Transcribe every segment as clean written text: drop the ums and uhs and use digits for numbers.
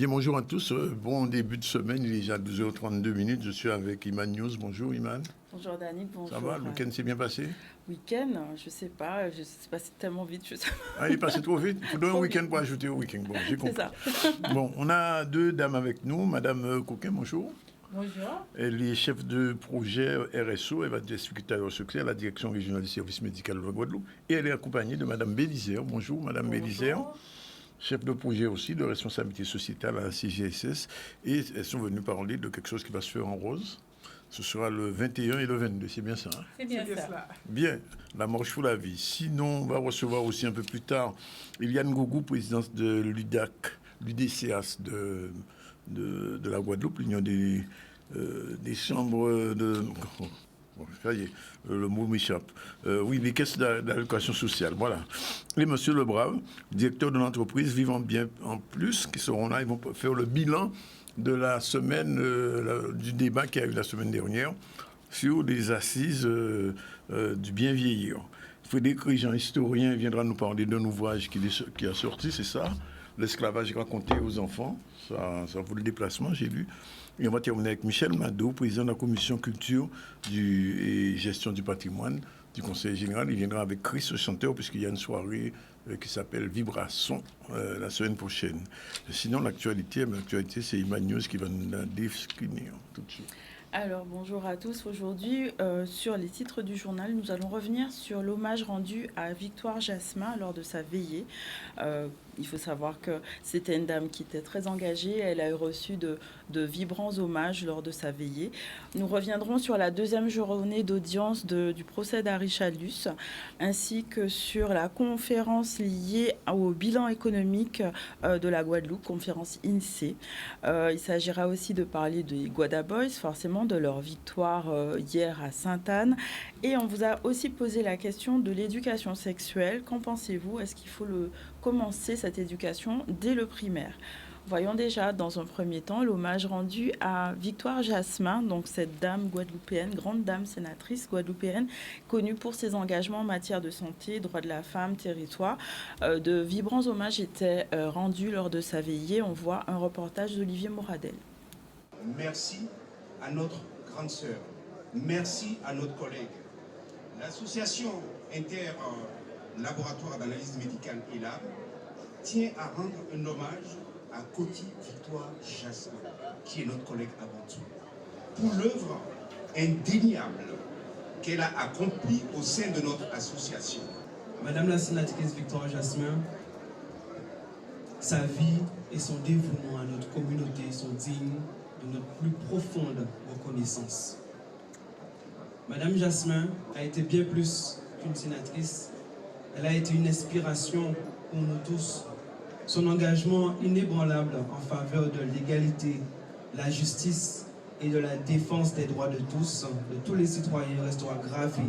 Bien, bonjour à tous. Bon début de semaine, il est déjà 12h32 minutes. Je suis avec Iman News. Bonjour Iman. Bonjour Danick, bonjour. Ça va, le week-end s'est bien passé? Week-end, je sais pas, c'est passé tellement vite, je sais pas. Ah, il est passé trop vite. Il faut donner un week-end pour ajouter au week-end. Bon, j'ai compris. C'est ça. Bon, on a deux dames avec nous. Madame Coquin, bonjour. Bonjour. Elle est chef de projet RSO. Elle va nous expliquer tout à l'heure ce que c'est à la direction régionale du service médical de la Guadeloupe. Et elle est accompagnée de Madame Bélisère. Bonjour, Madame Bélisère. Chef de projet aussi de responsabilité sociétale à la CGSS. Et elles sont venues parler de quelque chose qui va se faire en rose. Ce sera le 21 et le 22, c'est bien ça, hein? C'est bien ça. Bien, la marche pour la vie. Sinon, on va recevoir aussi un peu plus tard Eliane Gougou, présidente de l'UDCAS de la Guadeloupe, l'Union des chambres de... Bon, ça y est, le mot m'échappe. Oui, les caisses d'allocation sociale, voilà. Et monsieur Lebrave, directeur de l'entreprise Vivant Bien en Plus, qui seront là, ils vont faire le bilan de la semaine, du débat qui a eu la semaine dernière sur les assises du bien vieillir. Frédéric Rijan, historien, viendra nous parler d'un ouvrage qui a sorti, c'est ça, l'esclavage raconté aux enfants. Ça vaut le déplacement, j'ai vu. Et on va terminer avec Michel Mado, président de la commission culture et gestion du patrimoine du Conseil général. Il viendra avec Chris, le chanteur, puisqu'il y a une soirée qui s'appelle Vibration la semaine prochaine. Sinon, l'actualité, c'est Iman News qui va nous la définir tout de suite. Alors, bonjour à tous. Aujourd'hui, sur les titres du journal, nous allons revenir sur l'hommage rendu à Victoire Jasmin lors de sa veillée. Il faut savoir que c'était une dame qui était très engagée. Elle a reçu de vibrants hommages lors de sa veillée. Nous reviendrons sur la deuxième journée d'audience du procès d'Harry Chalus, ainsi que sur la conférence liée au bilan économique de la Guadeloupe, conférence INSEE. Il s'agira aussi de parler des Guada Boys, forcément, de leur victoire hier à Sainte-Anne. Et on vous a aussi posé la question de l'éducation sexuelle. Qu'en pensez-vous? Est-ce qu'il faut commencer cette éducation dès le primaire? Voyons déjà dans un premier temps l'hommage rendu à Victoire Jasmin, donc cette dame guadeloupéenne, grande dame sénatrice guadeloupéenne, connue pour ses engagements en matière de santé, droits de la femme, territoire. De vibrants hommages étaient rendus lors de sa veillée. On voit un reportage d'Olivier Moradel. Merci à notre grande sœur. Merci à notre collègue. L'association Inter-Laboratoire d'analyse médicale ELAB tient à rendre un hommage à Coty Victoire Jasmin, qui est notre collègue avant tout, pour l'œuvre indéniable qu'elle a accomplie au sein de notre association. Madame la sénatrice Victoire Jasmin, sa vie et son dévouement à notre communauté sont dignes de notre plus profonde reconnaissance. Madame Jasmin a été bien plus qu'une sénatrice, elle a été une inspiration pour nous tous. Son engagement inébranlable en faveur de l'égalité, la justice et de la défense des droits de tous les citoyens, restera gravé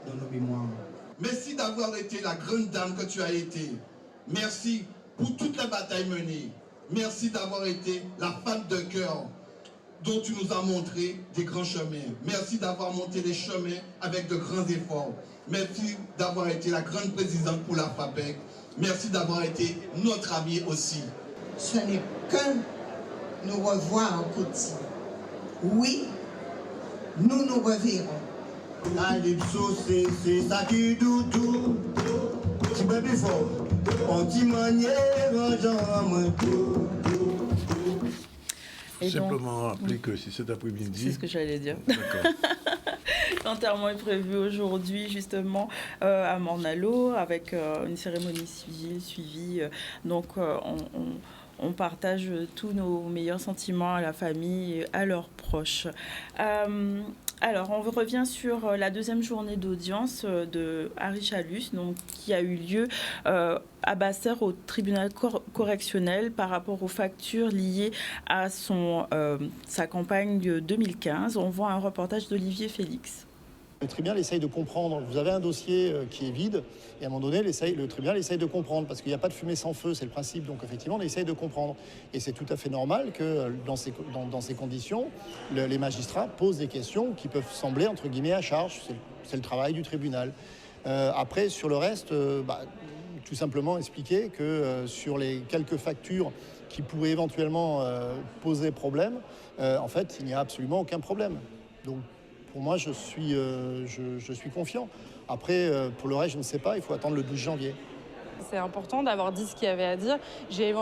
dans nos mémoires. Merci d'avoir été la grande dame que tu as été. Merci pour toute la bataille menée. Merci d'avoir été la femme de cœur dont tu nous as montré des grands chemins. Merci d'avoir monté les chemins avec de grands efforts. Merci d'avoir été la grande présidente pour la FAPEC. Merci d'avoir été notre ami aussi. Ce n'est qu'un nous revoir en Coty. Oui, nous nous reverrons. Calypso, c'est ça qui doudou. Tu peux plus fort. On t'y manière, Simplement rappeler que c'est cet après-midi. C'est ce que j'allais dire. D'accord. L'enterrement est prévu aujourd'hui, justement, à Morne-à-l'Eau, avec une cérémonie civile suivie. Donc, on partage tous nos meilleurs sentiments à la famille et à leurs proches. Alors, on revient sur la deuxième journée d'audience de Harry Chalus, donc, qui a eu lieu à Basse-Terre au tribunal correctionnel par rapport aux factures liées à sa campagne 2015. On voit un reportage d'Olivier Félix. Le tribunal essaye de comprendre. Vous avez un dossier qui est vide et à un moment donné, le tribunal essaye de comprendre parce qu'il n'y a pas de fumée sans feu, c'est le principe. Donc effectivement, on essaye de comprendre. Et c'est tout à fait normal que dans ces conditions, les magistrats posent des questions qui peuvent sembler entre guillemets à charge. C'est le travail du tribunal. Après, sur le reste, tout simplement expliquer que sur les quelques factures qui pourrait éventuellement poser problème, en fait, il n'y a absolument aucun problème. Donc, pour moi, je suis confiant. Après, pour le reste, je ne sais pas, il faut attendre le 12 janvier. C'est important d'avoir dit ce qu'il y avait à dire. J'ai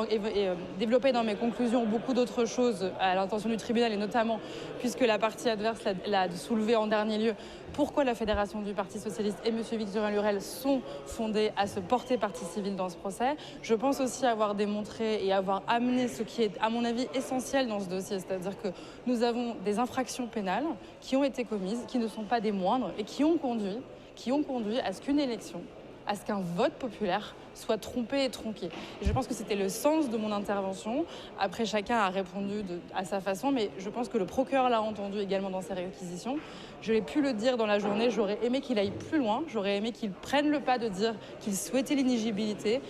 développé dans mes conclusions beaucoup d'autres choses à l'intention du tribunal, et notamment, puisque la partie adverse l'a soulevé en dernier lieu, pourquoi la Fédération du Parti Socialiste et M. Victorin Lurel sont fondés à se porter partie civile dans ce procès. Je pense aussi avoir démontré et avoir amené ce qui est, à mon avis, essentiel dans ce dossier, c'est-à-dire que nous avons des infractions pénales qui ont été commises, qui ne sont pas des moindres, et qui ont conduit à ce qu'une élection, à ce qu'un vote populaire soit trompé et tronqué. Et je pense que c'était le sens de mon intervention. Après, chacun a répondu à sa façon, mais je pense que le procureur l'a entendu également dans ses réquisitions. Je l'ai pu le dire dans la journée, j'aurais aimé qu'il aille plus loin, j'aurais aimé qu'il prenne le pas de dire qu'il souhaitait l'inéligibilité.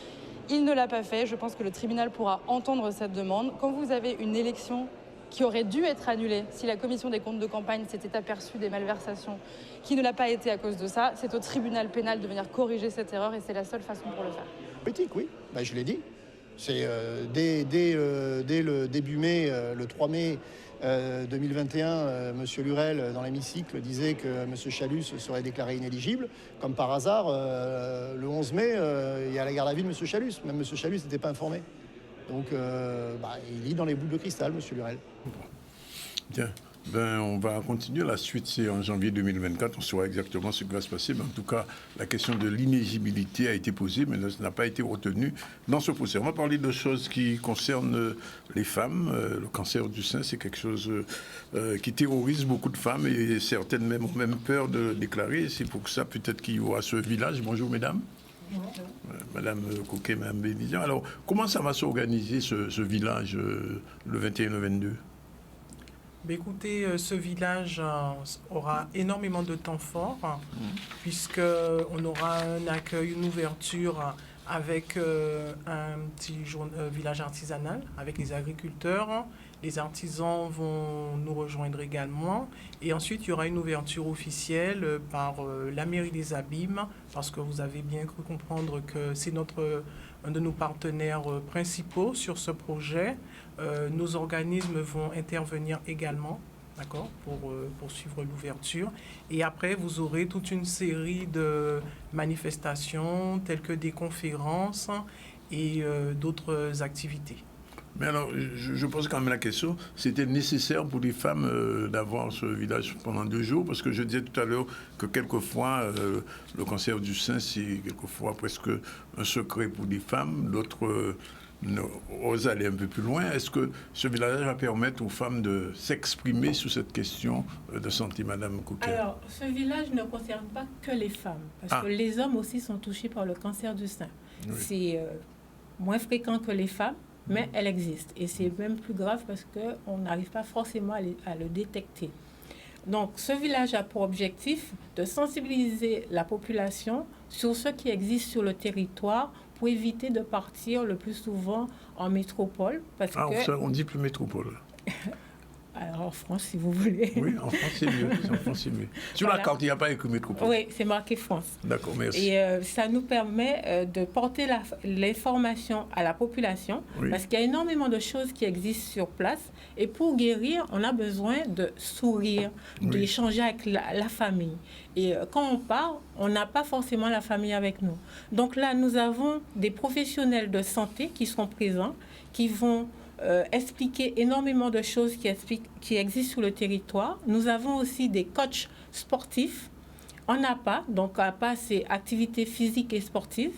Il ne l'a pas fait, je pense que le tribunal pourra entendre cette demande. Quand vous avez une élection qui aurait dû être annulée si la commission des comptes de campagne s'était aperçue des malversations, qui ne l'a pas été à cause de ça, c'est au tribunal pénal de venir corriger cette erreur, et c'est la seule façon pour le faire. Politique, oui, je l'ai dit. C'est dès le début mai, le 3 mai 2021, M. Lurel, dans l'hémicycle, disait que M. Chalus serait déclaré inéligible. Comme par hasard, le 11 mai, il y a la garde à vue de M. Chalus. Même M. Chalus n'était pas informé. Donc, il lit dans les boules de cristal, M. Lurel. Bien. On va continuer. La suite, c'est en janvier 2024. On saura exactement ce qui va se passer. Mais en tout cas, la question de l'inéligibilité a été posée, mais ça n'a pas été retenu dans ce procès. On va parler de choses qui concernent les femmes. Le cancer du sein, c'est quelque chose qui terrorise beaucoup de femmes, et certaines même ont même peur de déclarer. C'est pour ça peut-être qu'il y aura ce village. Bonjour, mesdames. Madame Coquet, Madame Bévision. Alors, comment ça va s'organiser, ce village, le 21 et le 22 ? Écoutez, ce village aura énormément de temps fort, puisqu'on aura un accueil, une ouverture avec un petit village artisanal, avec les agriculteurs. Les artisans vont nous rejoindre également. Et ensuite, il y aura une ouverture officielle par la mairie des Abîmes, parce que vous avez bien cru comprendre que c'est un de nos partenaires principaux sur ce projet. Nos organismes vont intervenir également, d'accord, pour suivre l'ouverture. Et après, vous aurez toute une série de manifestations, telles que des conférences et d'autres activités. Mais alors, je pose quand même la question, c'était nécessaire pour les femmes d'avoir ce village pendant 2 jours? Parce que je disais tout à l'heure que quelquefois, le cancer du sein, c'est quelquefois presque un secret pour les femmes. D'autres osent aller un peu plus loin. Est-ce que ce village va permettre aux femmes de s'exprimer sur cette question de santé, Madame Coquet? Alors, ce village ne concerne pas que les femmes, parce que les hommes aussi sont touchés par le cancer du sein. Oui. C'est moins fréquent que les femmes, mais elle existe. Et c'est même plus grave parce qu'on n'arrive pas forcément à le détecter. Donc, ce village a pour objectif de sensibiliser la population sur ce qui existe sur le territoire pour éviter de partir le plus souvent en métropole. Parce que... on dit plus métropole. Alors, en France, si vous voulez. Oui, en France, c'est mieux. Sur la carte, il n'y a pas écrit métropole. Oui, c'est marqué France. D'accord, merci. Et ça nous permet de porter l'information à la population, parce qu'il y a énormément de choses qui existent sur place. Et pour guérir, on a besoin de sourire, d'échanger avec la famille. Et quand on part, on n'a pas forcément la famille avec nous. Donc là, nous avons des professionnels de santé qui seront présents, qui vont... expliquer énormément de choses qui existent sur le territoire. Nous avons aussi des coachs sportifs en APA. Donc, APA, c'est activité physique et sportive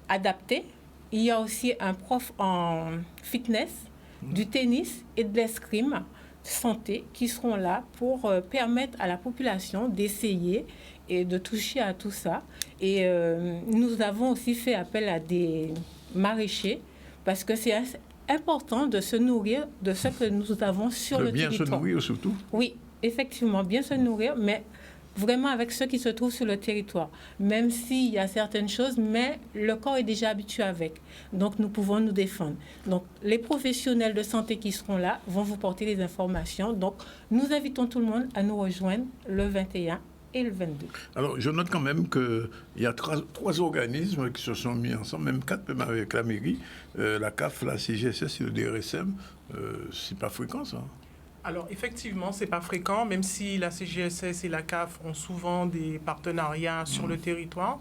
adaptée. Il y a aussi un prof en fitness, du tennis et de l'escrime santé qui seront là pour permettre à la population d'essayer et de toucher à tout ça. Et nous avons aussi fait appel à des maraîchers parce que c'est important de se nourrir de ce que nous avons sur le territoire. Bien se nourrir surtout? Oui, effectivement, bien se nourrir, mais vraiment avec ce qui se trouve sur le territoire. Même s'il y a certaines choses, mais le corps est déjà habitué avec. Donc, nous pouvons nous défendre. Donc, les professionnels de santé qui seront là vont vous porter les informations. Donc, nous invitons tout le monde à nous rejoindre le 21 et le 22. Alors, je note quand même qu'il y a trois organismes qui se sont mis ensemble, même 4, même avec la mairie, la CAF, la CGSS et le DRSM. C'est pas fréquent, ça. Alors, effectivement, c'est pas fréquent, même si la CGSS et la CAF ont souvent des partenariats sur le territoire.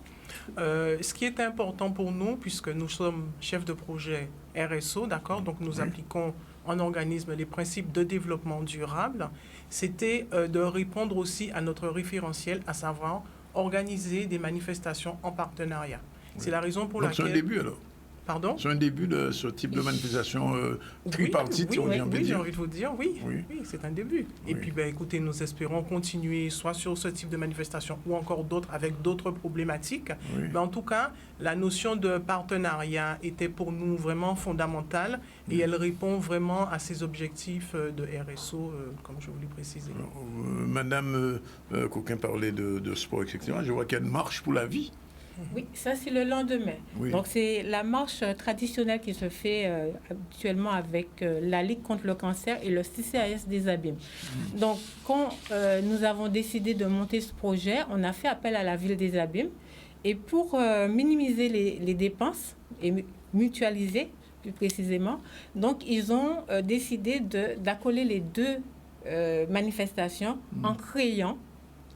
Ce qui est important pour nous, puisque nous sommes chefs de projet RSO, d'accord, donc nous appliquons en organisme les principes de développement durable, c'était de répondre aussi à notre référentiel, à savoir organiser des manifestations en partenariat. C'est la raison pour laquelle... C'est un début, alors. Pardon? C'est un début de ce type de manifestation tripartite, j'ai envie de vous dire, oui, c'est un début. Et puis, écoutez, nous espérons continuer soit sur ce type de manifestation ou encore d'autres avec d'autres problématiques. Mais en tout cas, la notion de partenariat était pour nous vraiment fondamentale et elle répond vraiment à ces objectifs de RSO, comme je voulais préciser. Madame Coquin parlait de sport, etc. Je vois qu'il y a une marche pour la vie. Oui, ça c'est le lendemain. Oui. Donc c'est la marche traditionnelle qui se fait actuellement avec la Ligue contre le cancer et le CCAS des Abîmes. Donc quand nous avons décidé de monter ce projet, on a fait appel à la ville des Abîmes et pour minimiser les dépenses et mutualiser plus précisément, donc ils ont décidé d'accoler les deux manifestations en créant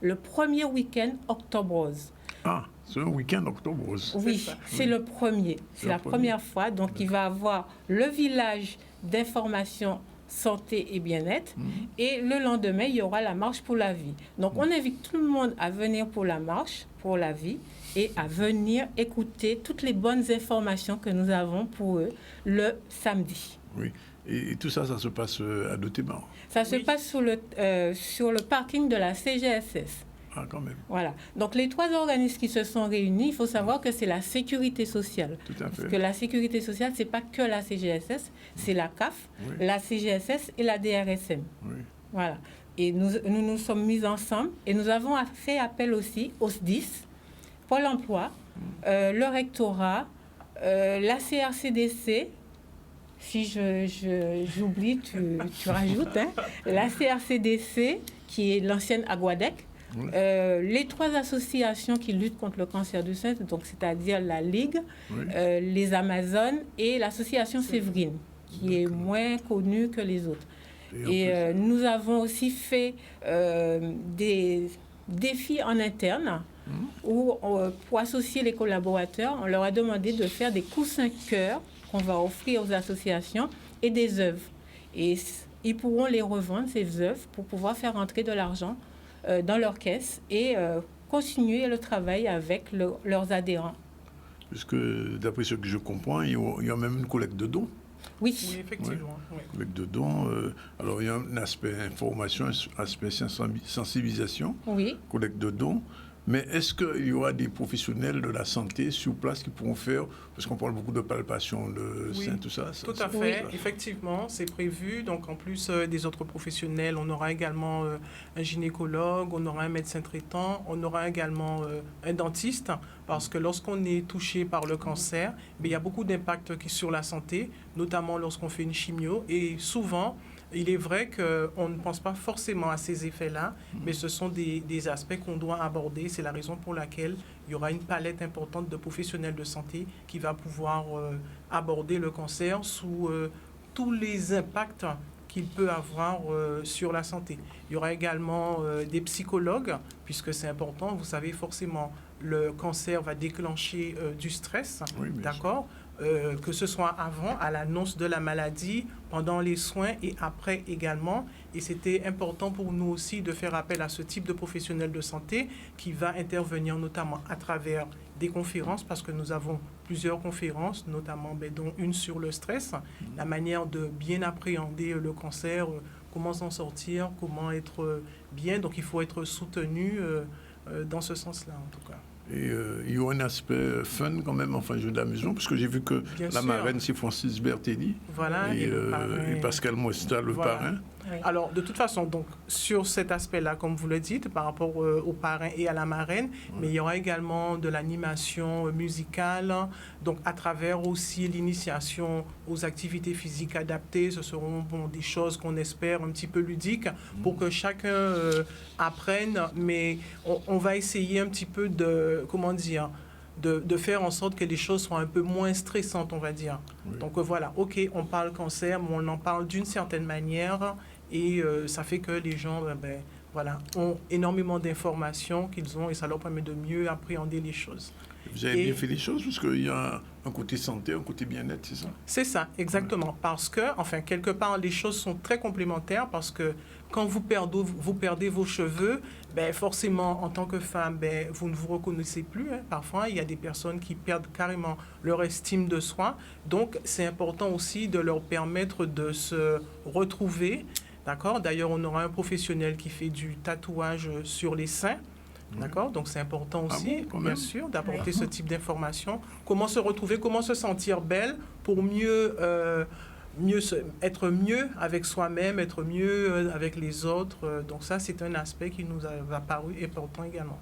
le premier week-end Octobre Rose. Ah, c'est un week-end Octobre Rose. Oui, c'est le premier. C'est la première fois. Donc, il va avoir le village d'information, santé et bien-être. Et le lendemain, il y aura la marche pour la vie. Donc, on invite tout le monde à venir pour la marche pour la vie et à venir écouter toutes les bonnes informations que nous avons pour eux le samedi. Oui. Et tout ça, ça se passe à Dotéban. Ça se passe sur le parking de la CGSS. Ah, quand même. Voilà. Donc, les trois organismes qui se sont réunis, il faut savoir que c'est la sécurité sociale. Tout à fait. Parce que la sécurité sociale, ce n'est pas que la CGSS, c'est la CAF, la CGSS et la DRSM. Oui. Voilà. Et nous sommes mis ensemble et nous avons fait appel aussi au SDIS, Pôle emploi, le rectorat, la CRCDC, si j'oublie, tu rajoutes, hein, la CRCDC, qui est l'ancienne Aguadec, les trois associations qui luttent contre le cancer du sein, donc c'est-à-dire la Ligue, les Amazones et l'association Séverine, qui est moins connue que les autres. Et nous avons aussi fait des défis en interne où, pour associer les collaborateurs, on leur a demandé de faire des coussins cœur qu'on va offrir aux associations et des œuvres. Et ils pourront les revendre, ces œuvres, pour pouvoir faire rentrer de l'argent dans leur caisse et continuer le travail avec leurs adhérents. Puisque, d'après ce que je comprends, il y a même une collecte de dons. Oui, effectivement. Collecte de dons. Alors, il y a un aspect information, un aspect sensibilisation, collecte de dons. Mais est-ce qu'il y aura des professionnels de la santé sur place qui pourront faire, parce qu'on parle beaucoup de palpation de sein, tout ça? Tout à fait. Effectivement, c'est prévu. Donc, en plus des autres professionnels, on aura également un gynécologue, on aura un médecin traitant, on aura également un dentiste, parce que lorsqu'on est touché par le cancer, il y a beaucoup d'impact sur la santé, notamment lorsqu'on fait une chimio. Et souvent, il est vrai qu'on ne pense pas forcément à ces effets-là, mais ce sont des aspects qu'on doit aborder. C'est la raison pour laquelle il y aura une palette importante de professionnels de santé qui va pouvoir aborder le cancer sous tous les impacts qu'il peut avoir sur la santé. Il y aura également des psychologues, puisque c'est important. Vous savez, forcément, le cancer va déclencher du stress, d'accord ? Que ce soit avant, à l'annonce de la maladie, pendant les soins et après également. Et c'était important pour nous aussi de faire appel à ce type de professionnel de santé qui va intervenir notamment à travers des conférences, parce que nous avons plusieurs conférences, notamment dont une sur le stress, la manière de bien appréhender le cancer, comment s'en sortir, comment être bien. Donc il faut être soutenu dans ce sens-là en tout cas. Et il y aura un aspect fun quand même, enfin jeu d'amusement, parce que j'ai vu que marraine, c'est Francis Bertelli. Voilà, et Pascal Mosta, le parrain. Oui. Alors, de toute façon, donc, sur cet aspect-là, comme vous le dites, par rapport aux parrains et à la marraine, mais il y aura également de l'animation musicale, donc à travers aussi l'initiation aux activités physiques adaptées. Ce seront des choses qu'on espère un petit peu ludiques pour que chacun apprenne, mais on va essayer un petit peu de, comment dire, de faire en sorte que les choses soient un peu moins stressantes, on va dire. Oui. Donc voilà, OK, on parle cancer, mais on en parle d'une certaine manière et ça fait que les gens voilà, ont énormément d'informations qu'ils ont et ça leur permet de mieux appréhender les choses. Vous avez bien fait les choses parce qu'il y a un côté santé, un côté bien-être, c'est ça? C'est ça, exactement. Ouais. Parce que, enfin, quelque part, les choses sont très complémentaires parce que quand vous perdez vos cheveux, forcément, en tant que femme, vous ne vous reconnaissez plus. Hein. Parfois, il y a des personnes qui perdent carrément leur estime de soi. Donc, c'est important aussi de leur permettre de se retrouver. D'accord? D'ailleurs, on aura un professionnel qui fait du tatouage sur les seins. D'accord? Donc, c'est important aussi, bien sûr, d'apporter ce type d'informations. Comment se retrouver, comment se sentir belle pour être mieux avec soi-même, être mieux avec les autres. Donc, ça, c'est un aspect qui nous a paru important également.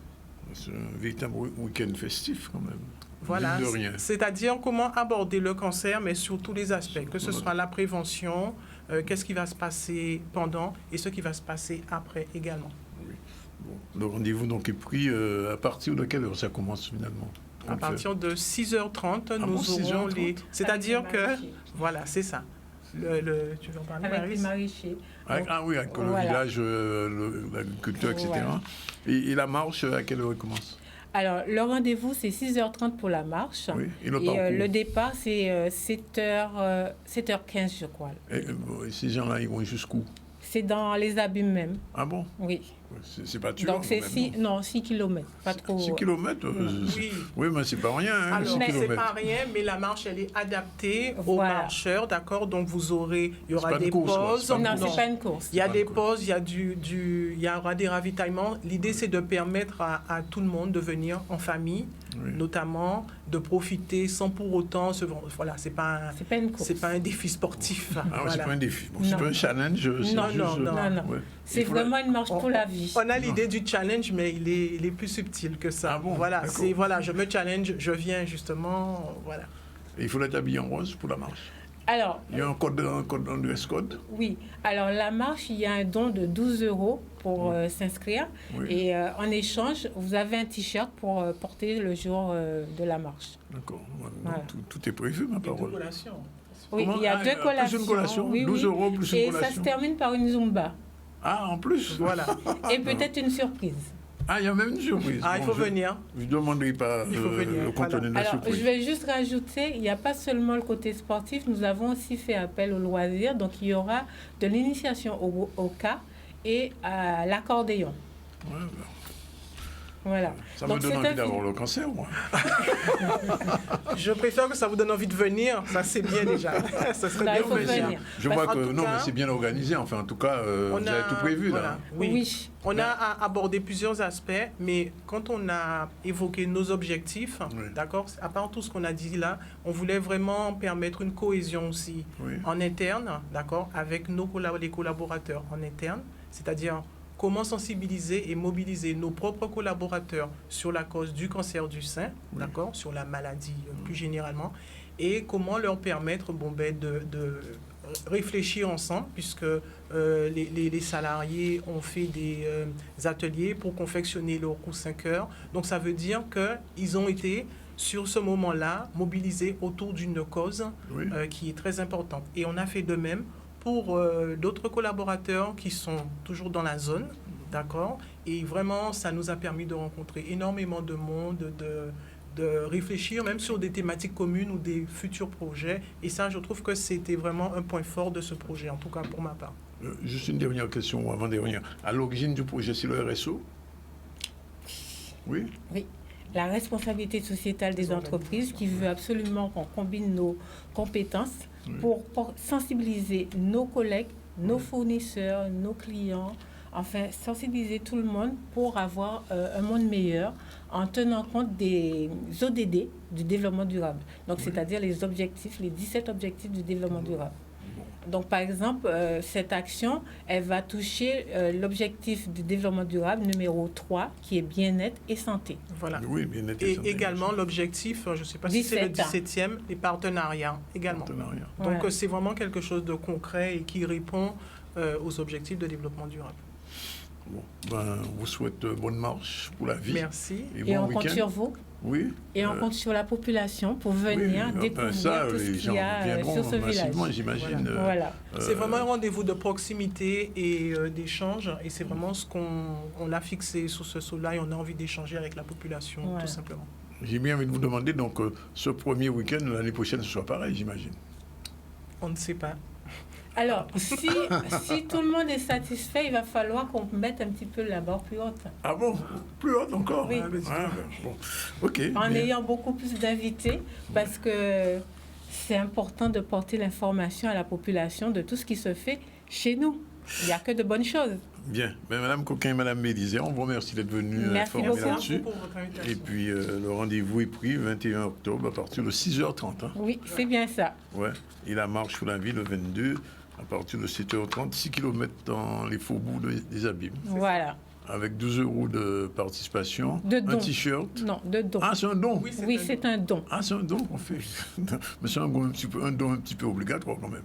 C'est un véritable week-end festif, quand même. Voilà, c'est-à-dire comment aborder le cancer, mais sur tous les aspects, que ce soit la prévention, qu'est-ce qui va se passer pendant et ce qui va se passer après également. Bon. Le rendez-vous donc est pris à partir de quelle heure ça commence finalement? À partir de 6h30, nous aurons les... C'est-à-dire que... Voilà, c'est ça. Tu veux en parler, avec les maraîchers. Oui, avec le village, l'agriculteur, etc. Voilà. Et la marche, à quelle heure elle commence? Alors, le rendez-vous, c'est 6h30 pour la marche. Oui. Et le départ, c'est 7h15, je crois. Et ces gens-là, ils vont jusqu'où? C'est dans les abîmes même. Ah bon? Oui. C'est pas tueur. Donc, c'est 6 km. Pas trop... 6 km oui, mais c'est pas rien. Hein, alors, c'est pas rien, mais la marche, elle est adaptée aux marcheurs, d'accord? Donc, il y aura des pauses. Non, c'est pas une course. Il y a des pauses, il y aura des ravitaillements. L'idée, c'est de permettre à tout le monde de venir en famille, notamment, de profiter sans pour autant voilà, c'est pas une course. C'est pas un défi sportif. C'est pas un défi. Bon, c'est pas un challenge. Non. C'est vraiment une marche pour la vie. On a l'idée du challenge, mais il est plus subtil que ça. Ah bon, voilà, je me challenge, je viens justement, voilà. Et il faut être habillé en rose pour la marche. Alors, il y a un dress code. Oui. Alors la marche, il y a un don de 12 € pour s'inscrire. Oui. Et en échange, vous avez un t-shirt pour porter le jour de la marche. D'accord. Voilà. Tout est prévu, ma parole. Oui, il y a 2 collations. Plus une collation, 12 € plus une collation. Et ça se termine par une Zumba. Ah, en plus, voilà. Et peut-être une surprise. Ah, il y a même une surprise. Ah, il faut venir. Je ne demanderai pas le contenu de la surprise. Je vais juste rajouter, il n'y a pas seulement le côté sportif, nous avons aussi fait appel aux loisirs. Donc, il y aura de l'initiation au cas et à l'accordéon. Ouais, voilà. Ça me donne envie d'avoir le cancer, moi. Je préfère que ça vous donne envie de venir. Ça, c'est bien déjà. Ça serait bien venir. Je vois que mais c'est bien organisé. Enfin, en tout cas, vous avez tout prévu, là. Oui. On a abordé plusieurs aspects, mais quand on a évoqué nos objectifs, d'accord, à part tout ce qu'on a dit là, on voulait vraiment permettre une cohésion aussi en interne, d'accord, avec les collaborateurs en interne, c'est-à-dire comment sensibiliser et mobiliser nos propres collaborateurs sur la cause du cancer du sein, d'accord, sur la maladie plus généralement, et comment leur permettre de réfléchir ensemble, puisque les salariés ont fait des ateliers pour confectionner leur coussin cœur. Donc ça veut dire qu'ils ont été, sur ce moment-là, mobilisés autour d'une cause qui est très importante. Et on a fait de même pour d'autres collaborateurs qui sont toujours dans la zone, d'accord? Et vraiment, ça nous a permis de rencontrer énormément de monde, de réfléchir même sur des thématiques communes ou des futurs projets. Et ça, je trouve que c'était vraiment un point fort de ce projet, en tout cas pour ma part. Juste une dernière question avant-dernière. À l'origine du projet, c'est le RSO? Oui? Oui. La responsabilité sociétale des entreprises qui veut absolument qu'on combine nos compétences pour sensibiliser nos collègues, nos fournisseurs, nos clients, enfin sensibiliser tout le monde pour avoir un monde meilleur en tenant compte des ODD du développement durable. Donc c'est-à-dire les objectifs, les 17 objectifs du développement durable. Donc, par exemple, cette action, elle va toucher l'objectif de développement durable numéro 3, qui est bien-être et santé. Voilà. Oui, bien-être Et santé, également l'objectif, je ne sais pas si c'est le 17e, les partenariats également. Partenariat. Donc, Voilà. c'est vraiment quelque chose de concret et qui répond aux objectifs de développement durable. Bon, on vous souhaite bonne marche pour la vie. Merci. Et bon on compte week-end. sur vous. Oui. Et on compte sur la population pour venir découvrir tout ce qu'il y a sur ce village. J'imagine. Voilà. C'est vraiment un rendez-vous de proximité et d'échange. Et c'est vraiment ce qu'on a fixé sur ce sol-là. Et on a envie d'échanger avec la population, tout simplement. J'ai bien envie de vous demander, donc, ce premier week-end, l'année prochaine, ce soit pareil, j'imagine. On ne sait pas. Alors, si tout le monde est satisfait, il va falloir qu'on mette un petit peu la barre plus haute. Ah bon? Plus haute encore? Oui. Bon. Ok. En ayant beaucoup plus d'invités, parce que c'est important de porter l'information à la population de tout ce qui se fait chez nous. Il n'y a que de bonnes choses. Bien. Madame Coquin et Madame Mélisée, on vous remercie d'être venus informer là-dessus. Et puis, le rendez-vous est pris 21 octobre à partir de 6h30. Hein. Oui, c'est bien ça. Ouais. Et la marche pour la ville le 22 à partir de 7h30, 6 km dans les faubourgs des Abîmes. Voilà. Avec 12 € de participation, de don. Un t-shirt. Non, de don. Ah, c'est un don? Oui, c'est un don. Ah, c'est un don qu'on fait. Mais c'est un don un petit peu obligatoire quand même.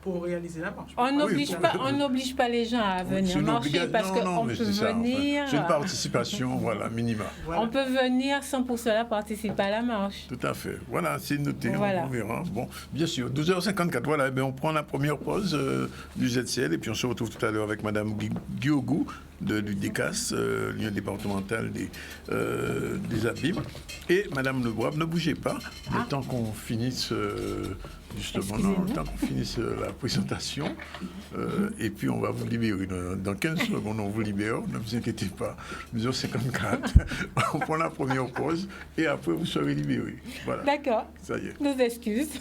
Pour réaliser la marche. On n'oblige pas les gens à venir marcher parce qu'on peut venir... C'est une participation, voilà, minima. Voilà. On peut venir sans pour cela participer à la marche. Tout à fait. Voilà, c'est noté, voilà. On verra. Bon, bien sûr, 12h54, voilà, on prend la première pause du ZCL et puis on se retrouve tout à l'heure avec Madame Guiogou de l'UDECAS, l'Union départementale des Abîmes, et Madame Lebois. Ne bougez pas, le temps qu'on finisse... Justement, le temps qu'on finisse la présentation, et puis on va vous libérer. Dans 15 secondes, on vous libère, ne vous inquiétez pas. 12h54, on prend la première pause, et après vous serez libérés. Voilà. D'accord. Ça y est. Nos excuses.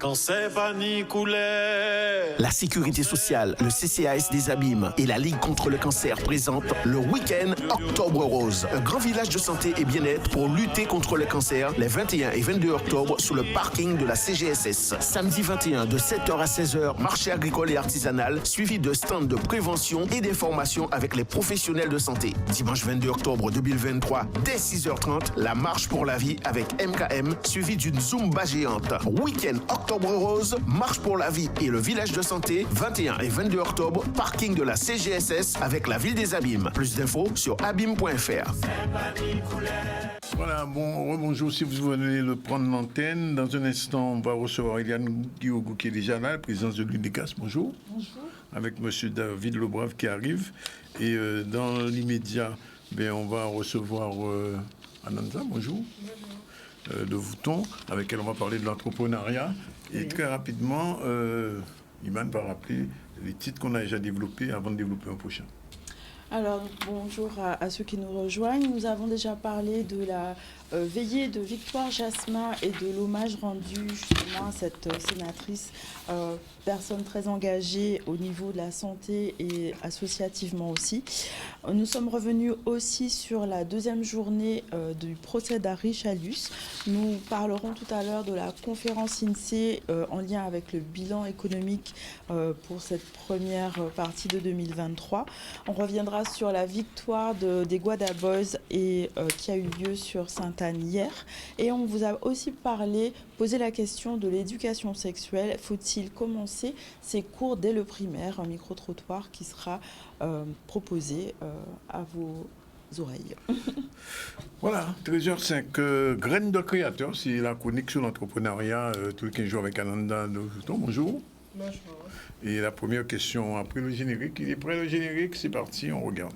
Quand c'est panique coulait. La sécurité sociale, le CCAS des Abîmes et la Ligue contre le cancer présentent le week-end Octobre Rose. Un grand village de santé et bien-être pour lutter contre le cancer les 21 et 22 octobre sous le parking de la CGSS. Samedi 21 de 7h à 16h, marché agricole et artisanal, suivi de stands de prévention et d'information avec les professionnels de santé. Dimanche 22 octobre 2023, dès 6h30, la marche pour la vie avec MKM, suivi d'une Zumba géante. Week-end Octobre Rose, marche pour la vie et le village de santé, 21 et 22 octobre, parking de la CGSS avec la ville des Abîmes. Plus d'infos sur abîme.fr. Voilà, bonjour, si vous venez de prendre l'antenne. Dans un instant, on va recevoir Eliane Guiogou qui est déjà là, la présidence de l'UDECAS. Bonjour. Bonjour. Avec M. David Lebrave qui arrive. Et dans l'immédiat, on va recevoir Ananda, bonjour. Bonjour. De Vouton, avec elle on va parler de l'entrepreneuriat. Et très rapidement, Iman va rappeler les titres qu'on a déjà développés avant de développer un prochain. Alors, bonjour à ceux qui nous rejoignent. Nous avons déjà parlé de la veillée de Victoire Jasmin et de l'hommage rendu justement à cette sénatrice, personne très engagée au niveau de la santé et associativement aussi. Nous sommes revenus aussi sur la deuxième journée du procès d'Harry Chalus. Nous parlerons tout à l'heure de la conférence INSEE en lien avec le bilan économique pour cette première partie de 2023. On reviendra sur la victoire des Guada Boys qui a eu lieu sur Sainte-Anne hier. Et on vous a aussi posé la question de l'éducation sexuelle. Faut-il commencer ces cours dès le primaire? Un micro-trottoir qui sera proposé à vos oreilles. Voilà, 13h05. Graines de créateurs, c'est la chronique sur l'entrepreneuriat tous les 15 jours avec Ananda de Vouton. Bonjour. Bonjour. Et la première question après le générique. Il est prêt le générique? C'est parti, on regarde.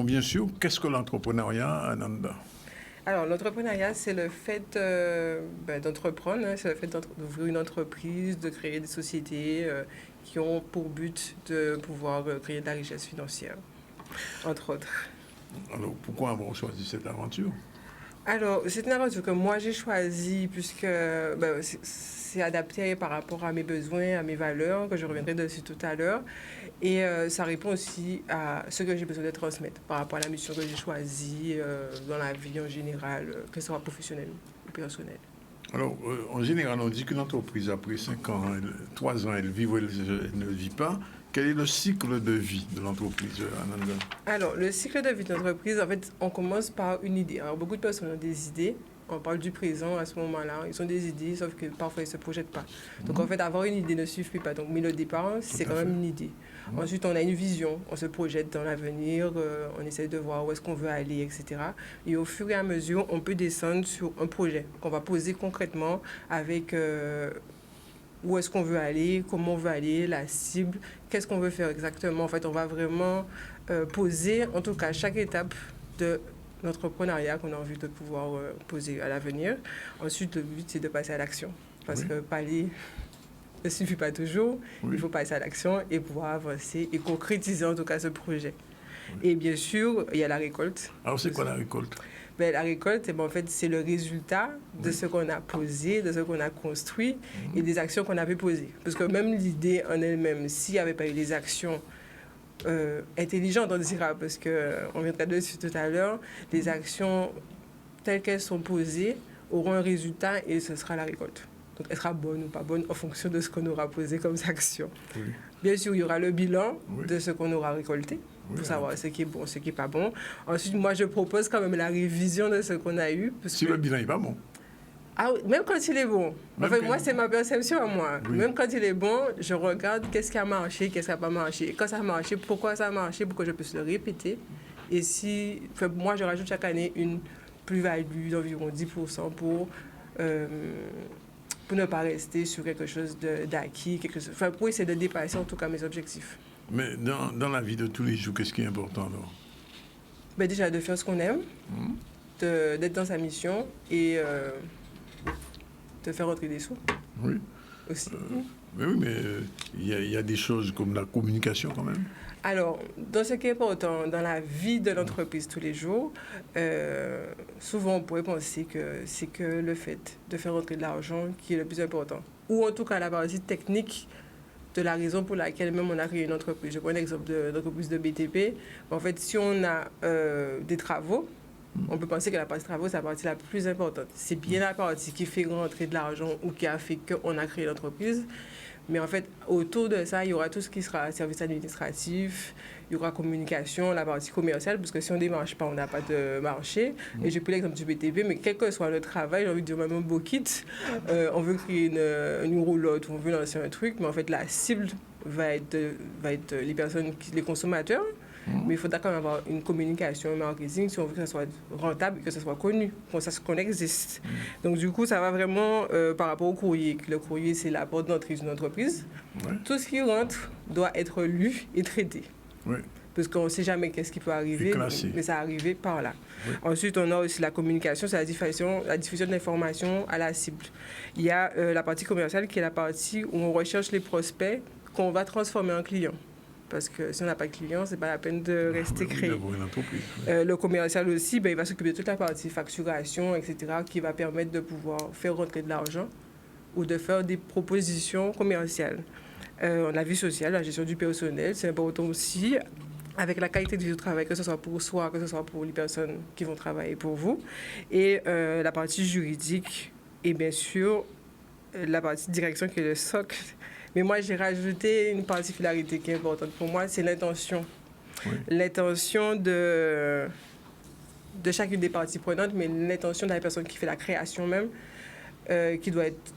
Bien sûr, qu'est-ce que l'entrepreneuriat, Ananda? Alors, l'entrepreneuriat, c'est le fait d'entreprendre, c'est le fait d'ouvrir une entreprise, de créer des sociétés qui ont pour but de pouvoir créer de la richesse financière, entre autres. Alors, pourquoi avoir choisi cette aventure? Alors, c'est une aventure que moi j'ai choisie puisque c'est adapté par rapport à mes besoins, à mes valeurs, que je reviendrai dessus tout à l'heure. Et ça répond aussi à ce que j'ai besoin de transmettre par rapport à la mission que j'ai choisie dans la vie en général, que ce soit professionnelle ou personnelle. Alors, en général, on dit qu'une entreprise, après 5 ans, 3 ans, elle vit ou elle ne vit pas. Quel est le cycle de vie de l'entreprise, Ananda? Alors, le cycle de vie de l'entreprise, en fait, on commence par une idée. Alors, beaucoup de personnes ont des idées. On parle du présent à ce moment-là. Ils ont des idées, sauf que parfois, ils ne se projettent pas. Donc, en fait, avoir une idée ne suffit pas. Donc, mais le départ, c'est quand même une idée. Ensuite, on a une vision. On se projette dans l'avenir. On essaie de voir où est-ce qu'on veut aller, etc. Et au fur et à mesure, on peut descendre sur un projet qu'on va poser concrètement avec... où est-ce qu'on veut aller, comment on veut aller, la cible, qu'est-ce qu'on veut faire exactement. En fait, on va vraiment poser, en tout cas, chaque étape de l'entrepreneuriat qu'on a envie de pouvoir poser à l'avenir. Ensuite, le but, c'est de passer à l'action. Parce que parler ne suffit pas toujours. Il faut passer à l'action et pouvoir avancer et concrétiser, en tout cas, ce projet. Et bien sûr, il y a la récolte. Alors, c'est quoi la récolte? La récolte, en fait, c'est le résultat de ce qu'on a posé, de ce qu'on a construit et des actions qu'on avait posées. Parce que même l'idée en elle-même, s'il n'y avait pas eu des actions intelligentes, on dira, parce qu'on viendra dessus tout à l'heure, les actions telles qu'elles sont posées auront un résultat et ce sera la récolte. Donc, elle sera bonne ou pas bonne en fonction de ce qu'on aura posé comme action. Oui. Bien sûr, il y aura le bilan de ce qu'on aura récolté. Pour savoir ce qui est bon, ce qui n'est pas bon. Ensuite, moi, je propose quand même la révision de ce qu'on a eu. Si le bilan n'est pas bon. Ah, même quand il est bon. En fait, moi, c'est ma perception à moi. Oui. Même quand il est bon, je regarde qu'est-ce qui a marché, qu'est-ce qui n'a pas marché. Et quand ça a marché, pourquoi ça a marché, pour que je puisse le répéter. Et si, moi, je rajoute chaque année une plus-value d'environ 10% pour ne pas rester sur quelque chose d'acquis, pour essayer de dépasser en tout cas mes objectifs. Mais dans la vie de tous les jours, qu'est-ce qui est important alors? Déjà, de faire ce qu'on aime, d'être dans sa mission et de faire rentrer des sous. Oui. Aussi. Mais il y a des choses comme la communication quand même. Alors, dans ce qui est important dans la vie de l'entreprise tous les jours, souvent on pourrait penser que c'est que le fait de faire rentrer de l'argent qui est le plus important. Ou en tout cas la partie technique de la raison pour laquelle même on a créé une entreprise. Je prends l'exemple de l'entreprise de BTP. En fait, si on a des travaux, on peut penser que la partie travaux, c'est la partie la plus importante. C'est bien la partie qui fait rentrer de l'argent ou qui a fait qu'on a créé l'entreprise. Mais en fait, autour de ça, il y aura tout ce qui sera service administratif, il y aura communication, la partie commerciale, parce que si on ne démarche pas, on n'a pas de marché. Et j'ai pris l'exemple du BTP, mais quel que soit le travail, j'ai envie de dire même un beau kit, on veut créer une roulotte, on veut lancer un truc, mais en fait, la cible va être les personnes, les consommateurs. Mais il faudra quand même avoir une communication, un marketing, si on veut que ça soit rentable et que ça soit connu, qu'on sache qu'on existe. Donc, du coup, ça va vraiment par rapport au courrier. Le courrier, c'est la porte d'entrée d'une entreprise. Tout ce qui rentre doit être lu et traité. Parce qu'on ne sait jamais qu'est-ce qui peut arriver, mais ça arrive par là. Ensuite, on a aussi la communication, c'est la diffusion de l'information à la cible. Il y a la partie commerciale qui est la partie où on recherche les prospects qu'on va transformer en clients. Parce que si on n'a pas de clients, ce n'est pas la peine de rester créé. Le commercial aussi, il va s'occuper de toute la partie facturation, etc., qui va permettre de pouvoir faire rentrer de l'argent ou de faire des propositions commerciales. On a vu social, la gestion du personnel, c'est important aussi, avec la qualité du travail, que ce soit pour soi, que ce soit pour les personnes qui vont travailler pour vous. Et la partie juridique et bien sûr la partie direction qui est le socle. Mais moi, j'ai rajouté une particularité qui est importante pour moi, c'est l'intention. L'intention de chacune des parties prenantes, mais l'intention de la personne qui fait la création même, qui doit être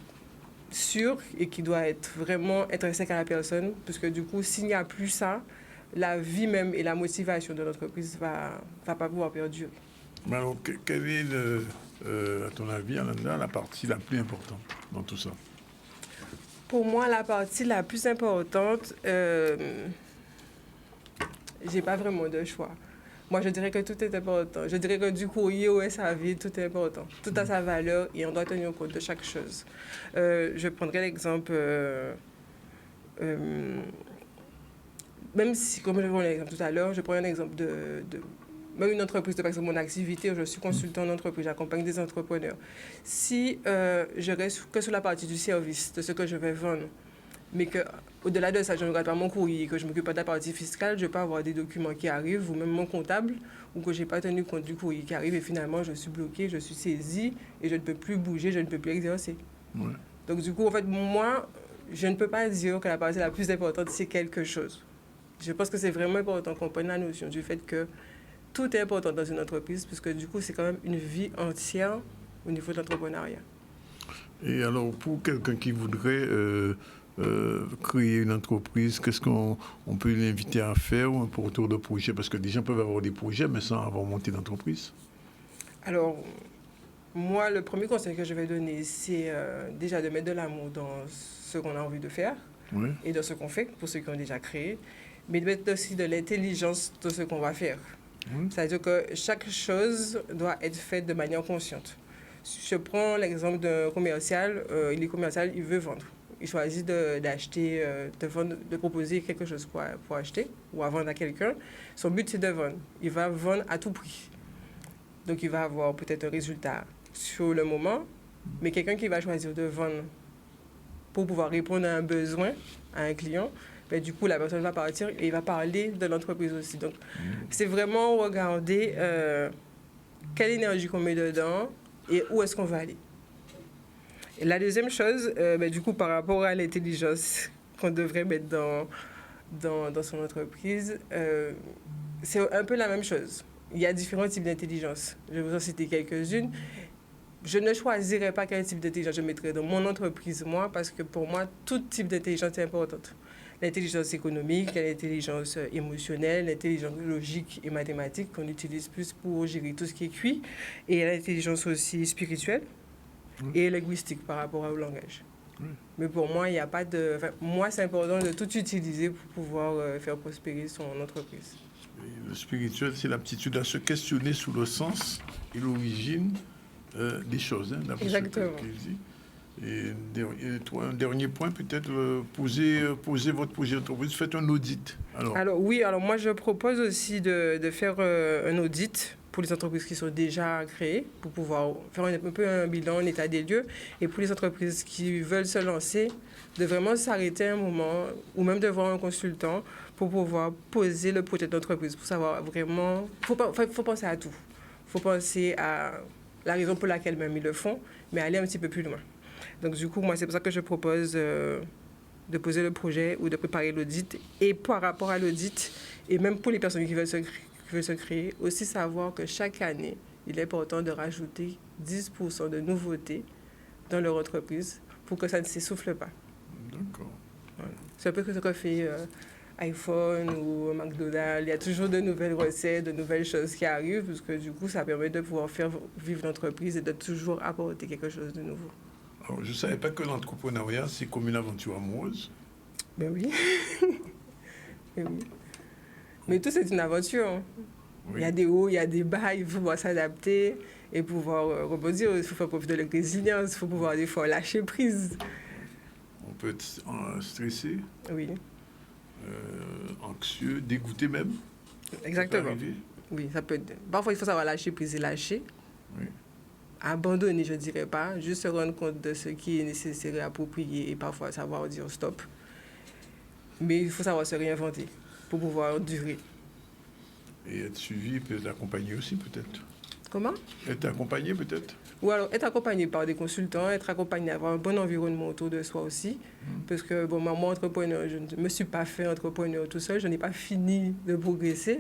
sûre et qui doit être vraiment intrinsèque à la personne, parce que du coup, s'il n'y a plus ça, la vie même et la motivation de l'entreprise ne va pas pouvoir perdurer. Mais alors, quelle est, à ton avis, Ananda, la partie la plus importante dans tout ça? Pour moi, la partie la plus importante, j'ai pas vraiment de choix. Moi, je dirais que tout est important. Je dirais que du courrier au SAV, tout est important. Tout a sa valeur et on doit tenir compte de chaque chose. Je prendrai l'exemple, même si, comme je prends l'exemple tout à l'heure, je prends un exemple même une entreprise, par exemple mon activité, je suis consultant en entreprise, j'accompagne des entrepreneurs. Si je reste que sur la partie du service, de ce que je vais vendre, mais qu'au-delà de ça, je ne regarde pas mon courrier, que je ne m'occupe pas de la partie fiscale, je peux avoir des documents qui arrivent, ou même mon comptable, ou que je n'ai pas tenu compte du courrier qui arrive, et finalement, je suis bloquée, je suis saisie, et je ne peux plus bouger, je ne peux plus exercer. Ouais. Donc, du coup, en fait, moi, je ne peux pas dire que la partie la plus importante, c'est quelque chose. Je pense que c'est vraiment important qu'on prenne la notion du fait que tout est important dans une entreprise, puisque du coup, c'est quand même une vie entière au niveau de l'entrepreneuriat. Et alors, pour quelqu'un qui voudrait créer une entreprise, qu'est-ce qu'on peut l'inviter à faire ou un porteur de projet? Parce que des gens peuvent avoir des projets, mais sans avoir monté d'entreprise. Alors, moi, le premier conseil que je vais donner, c'est déjà de mettre de l'amour dans ce qu'on a envie de faire et dans ce qu'on fait, pour ceux qui ont déjà créé, mais de mettre aussi de l'intelligence dans ce qu'on va faire. C'est-à-dire que chaque chose doit être faite de manière consciente. Je prends l'exemple d'un commercial, il est commercial, il veut vendre. Il choisit d'acheter, de proposer quelque chose pour acheter ou à vendre à quelqu'un. Son but, c'est de vendre. Il va vendre à tout prix. Donc, il va avoir peut-être un résultat sur le moment, mais quelqu'un qui va choisir de vendre pour pouvoir répondre à un besoin, à un client, ben, du coup, la personne va partir et il va parler de l'entreprise aussi. Donc, c'est vraiment regarder quelle énergie qu'on met dedans et où est-ce qu'on va aller. Et la deuxième chose, ben, du coup, par rapport à l'intelligence qu'on devrait mettre dans son entreprise, c'est un peu la même chose. Il y a différents types d'intelligence. Je vais vous en citer quelques-unes. Je ne choisirais pas quel type d'intelligence je mettrais dans mon entreprise, moi, parce que pour moi, tout type d'intelligence est importante. L'intelligence économique, l'intelligence émotionnelle, l'intelligence logique et mathématique qu'on utilise plus pour gérer tout ce qui est cuit, et l'intelligence aussi spirituelle et linguistique par rapport au langage. Mais pour moi, il n'y a pas de... Enfin, moi, c'est important de tout utiliser pour pouvoir faire prospérer son entreprise. Le spirituel, c'est l'aptitude à se questionner sur le sens et l'origine des choses. Exactement. Et un dernier point, peut-être, poser votre projet d'entreprise, faites un audit. Alors moi, je propose aussi de faire un audit pour les entreprises qui sont déjà créées, pour pouvoir faire un peu un bilan, un état des lieux, et pour les entreprises qui veulent se lancer, de vraiment s'arrêter un moment, ou même de voir un consultant, pour pouvoir poser le projet d'entreprise, pour savoir vraiment... Il faut penser à tout. Il faut penser à la raison pour laquelle même ils le font, mais aller un petit peu plus loin. Donc du coup, moi, c'est pour ça que je propose de poser le projet ou de préparer l'audit. Et par rapport à l'audit, et même pour les personnes qui veulent se créer, aussi savoir que chaque année, il est important de rajouter 10% de nouveautés dans leur entreprise pour que ça ne s'essouffle pas. D'accord. Voilà. C'est un peu ce que fait iPhone ou McDonald's. Il y a toujours de nouvelles recettes, de nouvelles choses qui arrivent, parce que du coup, ça permet de pouvoir faire vivre l'entreprise et de toujours apporter quelque chose de nouveau. Alors, je ne savais pas que l'entrepreneuriat, c'est comme une aventure amoureuse. Ben oui. Ben oui. Mais tout, c'est une aventure. Hein. Oui. Il y a des hauts, il y a des bas, il faut pouvoir s'adapter et pouvoir rebondir. Il faut faire preuve de résilience, il faut pouvoir des fois lâcher prise. On peut être stressé. Oui. Anxieux, dégoûté même. Exactement. Ça peut arriver. Oui, ça peut être... Parfois, il faut savoir lâcher prise et lâcher. Oui. Abandonner, je ne dirais pas. Juste se rendre compte de ce qui est nécessaire et approprié et parfois savoir dire stop. Mais il faut savoir se réinventer pour pouvoir durer. Et être suivi, peut-être accompagné aussi, peut-être. Comment? Être accompagné, peut-être. Ou alors être accompagné par des consultants, être accompagné, avoir un bon environnement autour de soi aussi. Parce que, bon, moi, entrepreneur, je ne me suis pas fait entrepreneur tout seul, je n'ai pas fini de progresser.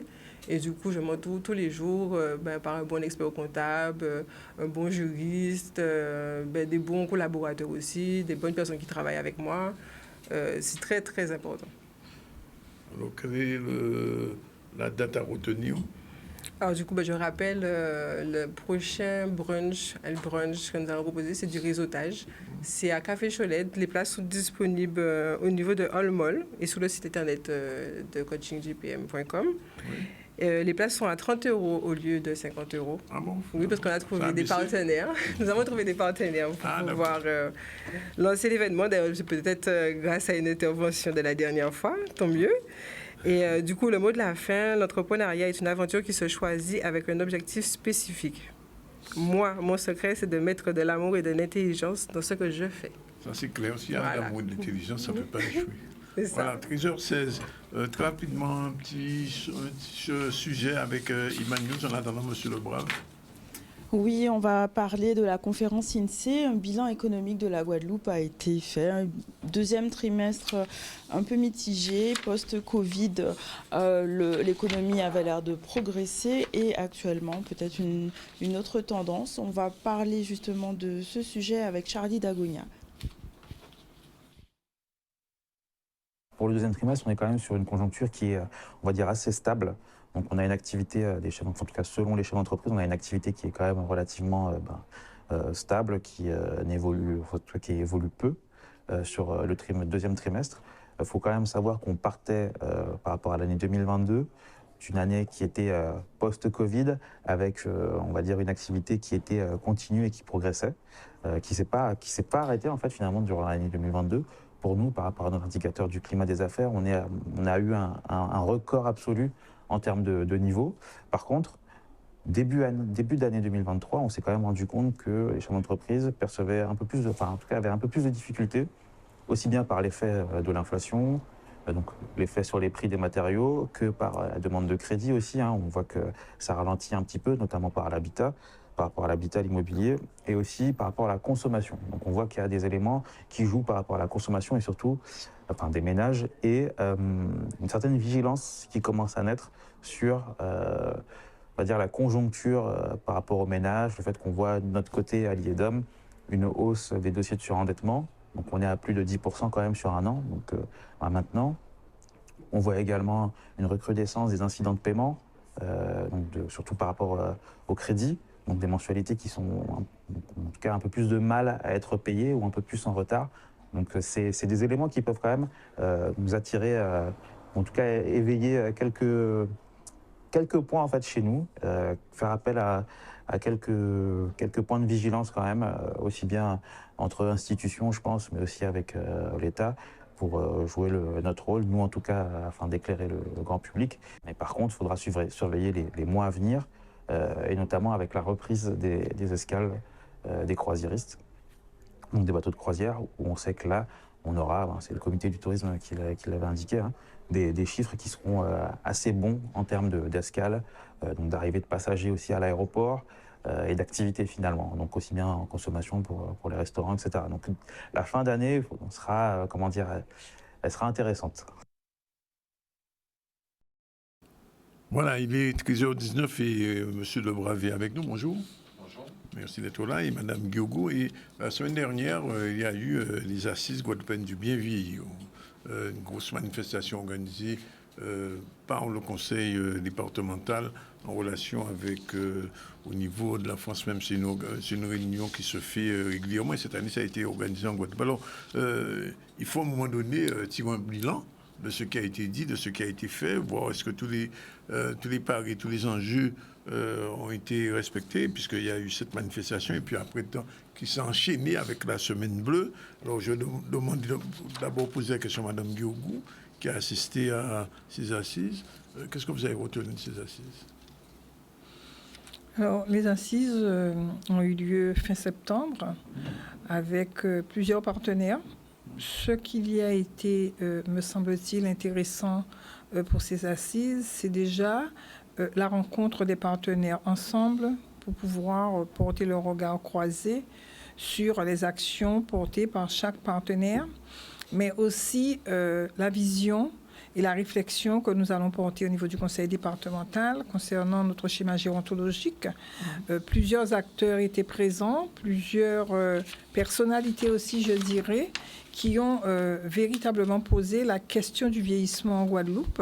Et du coup, je m'entoure tous les jours par un bon expert comptable, un bon juriste, des bons collaborateurs aussi, des bonnes personnes qui travaillent avec moi. C'est très, très important. Alors, quelle est la date à retenir? Alors, du coup, je rappelle, le prochain brunch que nous allons proposer, c'est du réseautage. C'est à Café Cholette. Les places sont disponibles au niveau de All Mall et sur le site internet de coachinggpm.com. Oui. Les places sont à 30 € au lieu de 50 €. Ah bon? Oui, parce qu'on a trouvé des partenaires. Nous avons trouvé des partenaires pour pouvoir lancer l'événement. D'ailleurs, peut-être grâce à une intervention de la dernière fois, tant mieux. Et du coup, le mot de la fin, l'entrepreneuriat est une aventure qui se choisit avec un objectif spécifique. Moi, mon secret, c'est de mettre de l'amour et de l'intelligence dans ce que je fais. Ça, c'est clair. S'il y a de l'amour et de l'intelligence, ça ne peut pas échouer. Voilà, 13h16. Très rapidement, un petit sujet avec Iman News en attendant M. Lebrave. Oui, on va parler de la conférence INSEE. Un bilan économique de la Guadeloupe a été fait. Un deuxième trimestre un peu mitigé. Post-Covid, l'économie avait l'air de progresser et actuellement, peut-être une autre tendance. On va parler justement de ce sujet avec Charlie Dagonia. Pour le deuxième trimestre, on est quand même sur une conjoncture qui est, on va dire, assez stable. Donc on a une activité des chefs, en tout cas selon les chefs d'entreprise, on a une activité qui est quand même relativement stable, qui évolue peu sur le deuxième trimestre. Il faut quand même savoir qu'on partait par rapport à l'année 2022 d'une année qui était post-Covid avec, on va dire, une activité qui était continue et qui progressait, qui s'est pas arrêtée en fait finalement durant l'année 2022. Pour nous, par rapport à notre indicateur du climat des affaires, on a eu un record absolu en termes de niveau. Par contre, début d'année 2023, on s'est quand même rendu compte que les chefs d'entreprise percevaient un peu plus, avaient un peu plus de difficultés, aussi bien par l'effet de l'inflation, donc l'effet sur les prix des matériaux, que par la demande de crédit aussi. On voit que ça ralentit un petit peu, notamment par rapport à l'habitat, l'immobilier, et aussi par rapport à la consommation. Donc on voit qu'il y a des éléments qui jouent par rapport à la consommation et surtout des ménages, et une certaine vigilance qui commence à naître sur on va dire la conjoncture par rapport aux ménages, le fait qu'on voit de notre côté à l'IEDOM une hausse des dossiers de surendettement. Donc on est à plus de 10% quand même sur un an. Donc maintenant, on voit également une recrudescence des incidents de paiement, surtout par rapport au crédit. Donc des mensualités qui sont en tout cas un peu plus de mal à être payées ou un peu plus en retard. Donc c'est des éléments qui peuvent quand même nous attirer, en tout cas éveiller quelques points en fait chez nous, faire appel à quelques points de vigilance quand même, aussi bien entre institutions je pense, mais aussi avec l'État, pour jouer notre rôle, nous en tout cas, afin d'éclairer le grand public. Mais par contre, il faudra surveiller les mois à venir, et notamment avec la reprise des escales des croisiéristes, donc des bateaux de croisière, où on sait que là, on aura, c'est le comité du tourisme qui l'avait indiqué, des chiffres qui seront assez bons en termes d'escale, donc d'arrivée de passagers aussi à l'aéroport, et d'activité finalement, donc aussi bien en consommation pour les restaurants, etc. Donc la fin d'année sera, elle sera intéressante. Voilà, il est 13h19 et M. Lebrave est avec nous. Bonjour. Bonjour. Merci d'être là. Et Mme Guiogo. Et la semaine dernière, il y a eu les assises guadeloupéennes du bien vieillir. Une grosse manifestation organisée par le conseil départemental en relation avec, au niveau de la France même, c'est une réunion qui se fait régulièrement. Et cette année, ça a été organisé en Guadeloupe. Alors, il faut à un moment donné tirer un bilan de ce qui a été dit, de ce qui a été fait, voir est-ce que tous les paris, tous les enjeux ont été respectés, puisqu'il y a eu cette manifestation, et puis après, qui s'est enchaîné avec la Semaine Bleue. Alors, je demande d'abord poser la question à Mme Guiogo, qui a assisté à ces assises. Qu'est-ce que vous avez retenu de ces assises? Alors, les assises ont eu lieu fin septembre avec plusieurs partenaires. Ce qu'il y a été, me semble-t-il, intéressant pour ces assises, c'est déjà la rencontre des partenaires ensemble pour pouvoir porter le regard croisé sur les actions portées par chaque partenaire, mais aussi la vision et la réflexion que nous allons porter au niveau du conseil départemental concernant notre schéma gérontologique. Plusieurs acteurs étaient présents, plusieurs personnalités aussi, je dirais, qui ont véritablement posé la question du vieillissement en Guadeloupe.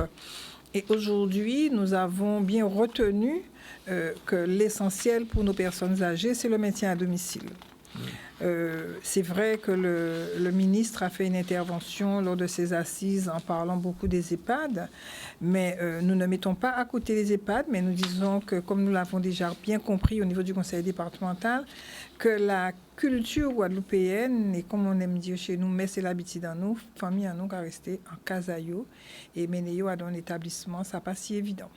Et aujourd'hui, nous avons bien retenu que l'essentiel pour nos personnes âgées, c'est le maintien à domicile. C'est vrai que le ministre a fait une intervention lors de ces assises en parlant beaucoup des EHPAD, mais nous ne mettons pas à côté les EHPAD, mais nous disons que, comme nous l'avons déjà bien compris au niveau du conseil départemental, que culture guadeloupéenne, et comme on aime dire chez nous, mais c'est l'habitude en nous, famille en nous, qui rester en casayo et mener à un établissement, ça pas si évident.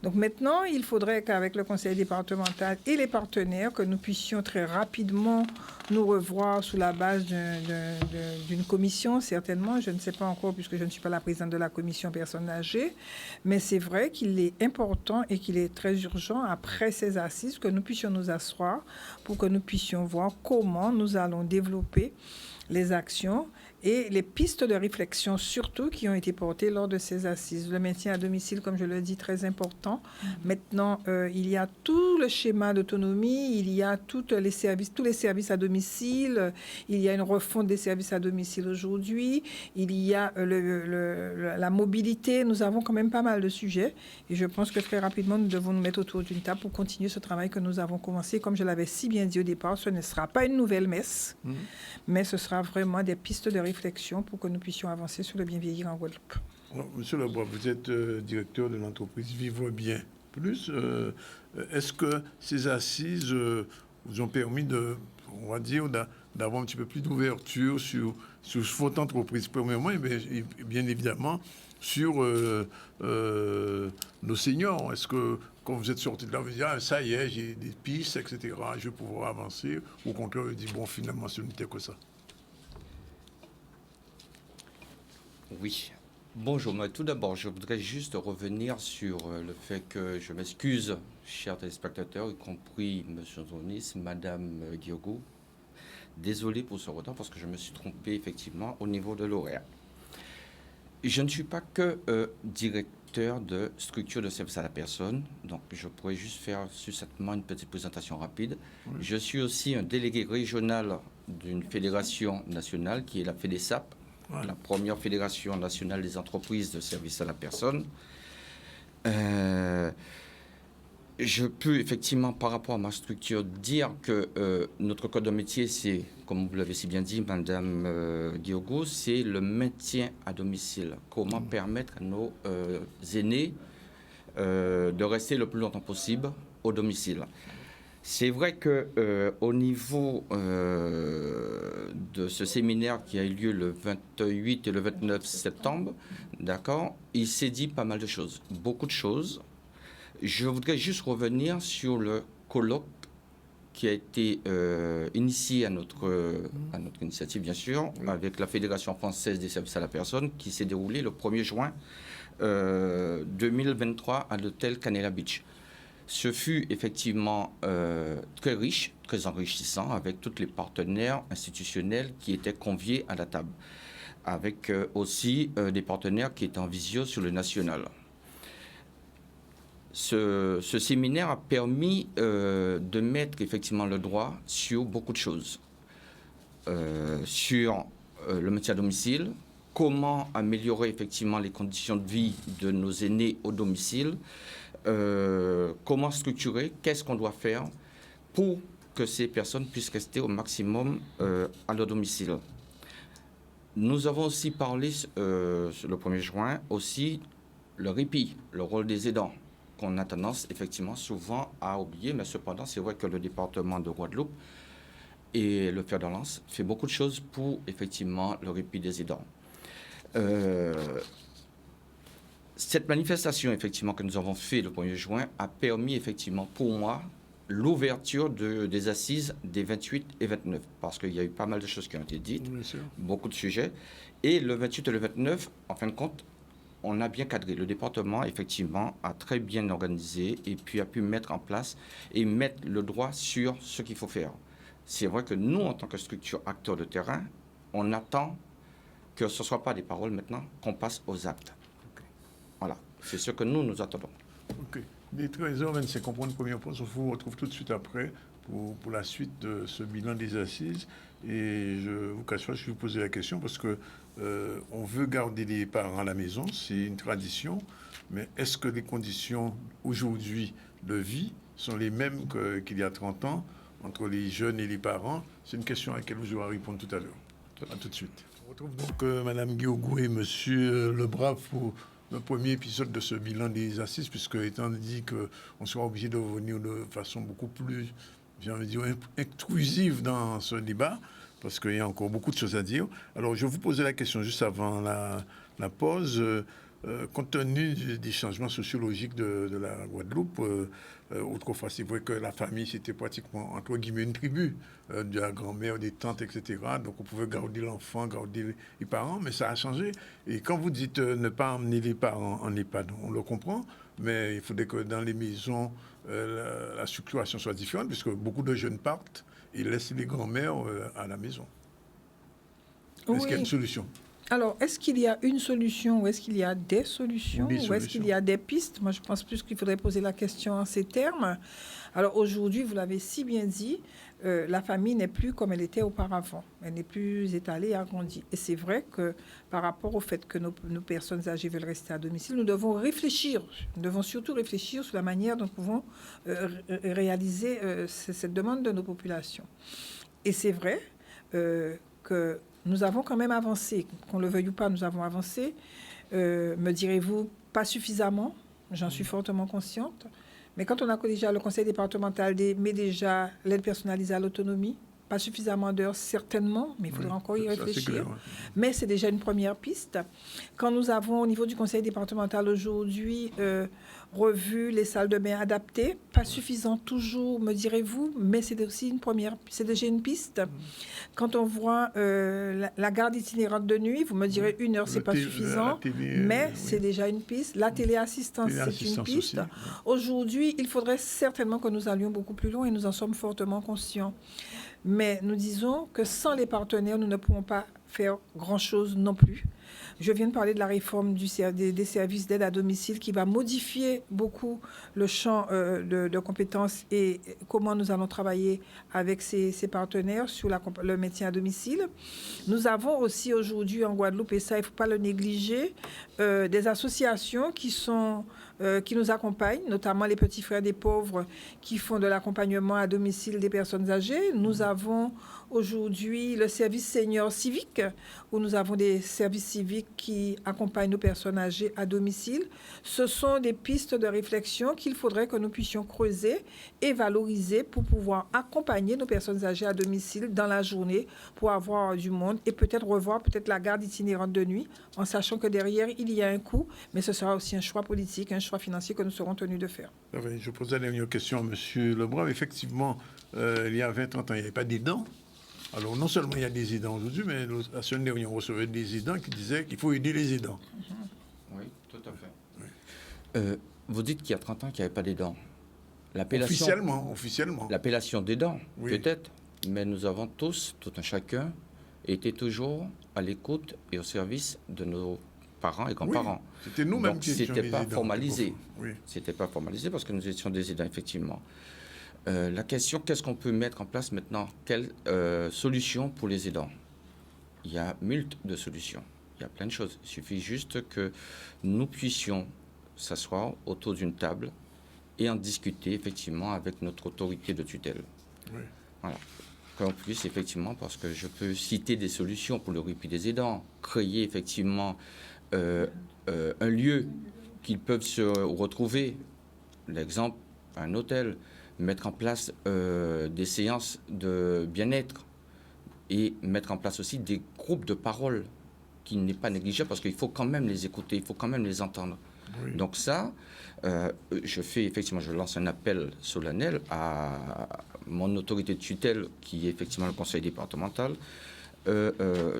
Donc maintenant, il faudrait qu'avec le conseil départemental et les partenaires, que nous puissions très rapidement nous revoir sous la base d'une commission, certainement. Je ne sais pas encore, puisque je ne suis pas la présidente de la commission personnes âgées, mais c'est vrai qu'il est important et qu'il est très urgent, après ces assises, que nous puissions nous asseoir pour que nous puissions voir comment nous allons développer les actions et les pistes de réflexion surtout qui ont été portées lors de ces assises. Le maintien à domicile, comme je le dis, très important. Maintenant, il y a tout le schéma d'autonomie, il y a tous les services à domicile, il y a une refonte des services à domicile aujourd'hui, il y a la mobilité. Nous avons quand même pas mal de sujets et je pense que très rapidement, nous devons nous mettre autour d'une table pour continuer ce travail que nous avons commencé. Comme je l'avais si bien dit au départ, ce ne sera pas une nouvelle messe, mais ce sera vraiment des pistes de réflexion pour que nous puissions avancer sur le bien vieillir en Guadeloupe. Monsieur Lebois, vous êtes directeur de l'entreprise Vivre Bien Plus. Est-ce que ces assises vous ont permis on va dire, d'avoir un petit peu plus d'ouverture sur votre entreprise, premièrement, et bien évidemment sur nos seniors? Est-ce que quand vous êtes sorti de là, vous dites, ça y est, j'ai des pistes, etc., je vais pouvoir avancer? Ou au contraire, vous dites, bon, finalement, ce n'était que ça? Oui. Bonjour, moi, tout d'abord, je voudrais juste revenir sur le fait que je m'excuse, chers téléspectateurs, y compris M. Zonis, Mme Guiogo. Désolé pour ce retard parce que je me suis trompé effectivement au niveau de l'horaire. Je ne suis pas que directeur de structure de service à la personne, donc je pourrais juste faire succinctement une petite présentation rapide. Oui. Je suis aussi un délégué régional d'une fédération nationale qui est la FEDESAP, voilà, la première fédération nationale des entreprises de services à la personne. Je peux effectivement, par rapport à ma structure, dire que notre code de métier, c'est, comme vous l'avez si bien dit, Madame Guiogo, c'est le maintien à domicile. Comment permettre à nos aînés de rester le plus longtemps possible au domicile. C'est vrai qu'au niveau de ce séminaire qui a eu lieu le 28 et le 29 septembre, d'accord, il s'est dit pas mal de choses, beaucoup de choses. Je voudrais juste revenir sur le colloque qui a été initié à notre initiative, bien sûr, avec la Fédération française des services à la personne, qui s'est déroulé le 1er juin 2023 à l'hôtel Canela Beach. Ce fut effectivement très riche, très enrichissant, avec tous les partenaires institutionnels qui étaient conviés à la table, avec aussi des partenaires qui étaient en visio sur le national. Ce séminaire a permis de mettre effectivement le droit sur beaucoup de choses, sur le maintien à domicile, comment améliorer effectivement les conditions de vie de nos aînés au domicile, comment structurer, qu'est-ce qu'on doit faire pour que ces personnes puissent rester au maximum à leur domicile. Nous avons aussi parlé, le 1er juin, aussi le répit, le rôle des aidants, qu'on a tendance effectivement souvent à oublier, mais cependant, c'est vrai que le département de Guadeloupe et le Fer de Lens fait beaucoup de choses pour effectivement le répit des aidants. Cette manifestation, effectivement, que nous avons fait le 1er juin a permis, effectivement, pour moi, l'ouverture des assises des 28 et 29, parce qu'il y a eu pas mal de choses qui ont été dites, beaucoup de sujets. Et le 28 et le 29, en fin de compte, on a bien cadré. Le département, effectivement, a très bien organisé et puis a pu mettre en place et mettre le droit sur ce qu'il faut faire. C'est vrai que nous, en tant que structure acteurs de terrain, on attend que ce ne soit pas des paroles maintenant, qu'on passe aux actes. Voilà, c'est ce que nous attendons. OK. Dès 13h25, on prend une première pause. On vous retrouve tout de suite après pour la suite de ce bilan des assises. Et je vous cache pas, je vais vous poser la question parce que on veut garder les parents à la maison, c'est une tradition. Mais est-ce que les conditions aujourd'hui de vie sont les mêmes qu'il y a 30 ans entre les jeunes et les parents? C'est une question à laquelle vous aurez à répondre tout à l'heure. À tout de suite. On retrouve donc Mme Guiogo et M. Lebrave pour le premier épisode de ce bilan des assises, puisque étant dit qu'on sera obligé de revenir de façon beaucoup plus j'ai envie de dire, intrusive dans ce débat, parce qu'il y a encore beaucoup de choses à dire. Alors, je vous posais la question juste avant la pause. Compte tenu des changements sociologiques de la Guadeloupe, autrefois, c'est vrai que la famille, c'était pratiquement, entre guillemets, une tribu, de la grand-mère, des tantes, etc. Donc, on pouvait garder l'enfant, garder les parents, mais ça a changé. Et quand vous dites ne pas emmener les parents en EHPAD, on le comprend, mais il faudrait que dans les maisons, la situation soit différente, puisque beaucoup de jeunes partent et laissent les grands-mères à la maison. Est-ce qu'il y a une solution ? Alors, est-ce qu'il y a une solution ou est-ce qu'il y a des solutions ou est-ce qu'il y a des pistes? Moi, je pense plus qu'il faudrait poser la question en ces termes. Alors, aujourd'hui, vous l'avez si bien dit, la famille n'est plus comme elle était auparavant. Elle n'est plus étalée et agrandie. Et c'est vrai que par rapport au fait que nos personnes âgées veulent rester à domicile, nous devons réfléchir. Nous devons surtout réfléchir sur la manière dont nous pouvons réaliser cette demande de nos populations. Et c'est vrai que nous avons quand même avancé. Qu'on le veuille ou pas, nous avons avancé. Me direz-vous, pas suffisamment. J'en suis fortement consciente. Mais quand on a déjà le conseil départemental met déjà l'aide personnalisée à l'autonomie, pas suffisamment d'heures, certainement, mais il faudra encore y réfléchir. Clair, ouais. Mais c'est déjà une première piste. Quand nous avons, au niveau du conseil départemental aujourd'hui, revu les salles de bain adaptées, pas suffisant toujours, me direz-vous, mais c'est aussi c'est déjà une piste. Quand on voit la garde itinérante de nuit, vous me direz 1 heure, c'est pas suffisant, mais c'est déjà une piste. La téléassistance, c'est une piste. Aujourd'hui, il faudrait certainement que nous allions beaucoup plus loin et nous en sommes fortement conscients. Mais nous disons que sans les partenaires, nous ne pourrons pas faire grand-chose non plus. Je viens de parler de la réforme des services d'aide à domicile qui va modifier beaucoup le champ de compétences et comment nous allons travailler avec ces partenaires sur le maintien à domicile. Nous avons aussi aujourd'hui en Guadeloupe, et ça, il ne faut pas le négliger, des associations qui nous accompagnent, notamment les Petits Frères des Pauvres qui font de l'accompagnement à domicile des personnes âgées. Nous avons aujourd'hui le service senior civique, où nous avons des services civiques qui accompagnent nos personnes âgées à domicile. Ce sont des pistes de réflexion qu'il faudrait que nous puissions creuser et valoriser pour pouvoir accompagner nos personnes âgées à domicile dans la journée pour avoir du monde et peut-être revoir la garde itinérante de nuit en sachant que derrière, il y a un coût, mais ce sera aussi un choix politique, un choix financier que nous serons tenus de faire. Je pose la dernière question à M. Lebrun. Effectivement, il y a 20-30 ans, il n'y avait pas d'aidants. Alors, non seulement il y a des aidants aujourd'hui, mais la semaine dernière, on recevait des aidants qui disaient qu'il faut aider les aidants. Oui, tout à fait. Oui. Vous dites qu'il y a 30 ans qu'il n'y avait pas d'aidants. Officiellement. L'appellation d'aidant, oui. Peut-être, mais nous avons tous, tout un chacun, été toujours à l'écoute et au service de nos parents et grands-parents. Oui, c'était nous-mêmes qui étions c'était pas aidants, formalisé. Oui. C'était pas formalisé parce que nous étions des aidants, effectivement. La question, qu'est-ce qu'on peut mettre en place maintenant? Quelle solution pour les aidants? Il y a multiples de solutions. Il y a plein de choses. Il suffit juste que nous puissions s'asseoir autour d'une table et en discuter, effectivement, avec notre autorité de tutelle. Oui. Voilà. Qu'on puisse, effectivement, parce que je peux citer des solutions pour le répit des aidants, créer, effectivement, un lieu qu'ils peuvent se retrouver. L'exemple, un hôtel, mettre en place des séances de bien-être et mettre en place aussi des groupes de parole qui n'est pas négligeable parce qu'il faut quand même les écouter, il faut quand même les entendre. Oui. Donc ça, je lance un appel solennel à mon autorité de tutelle qui est effectivement le conseil départemental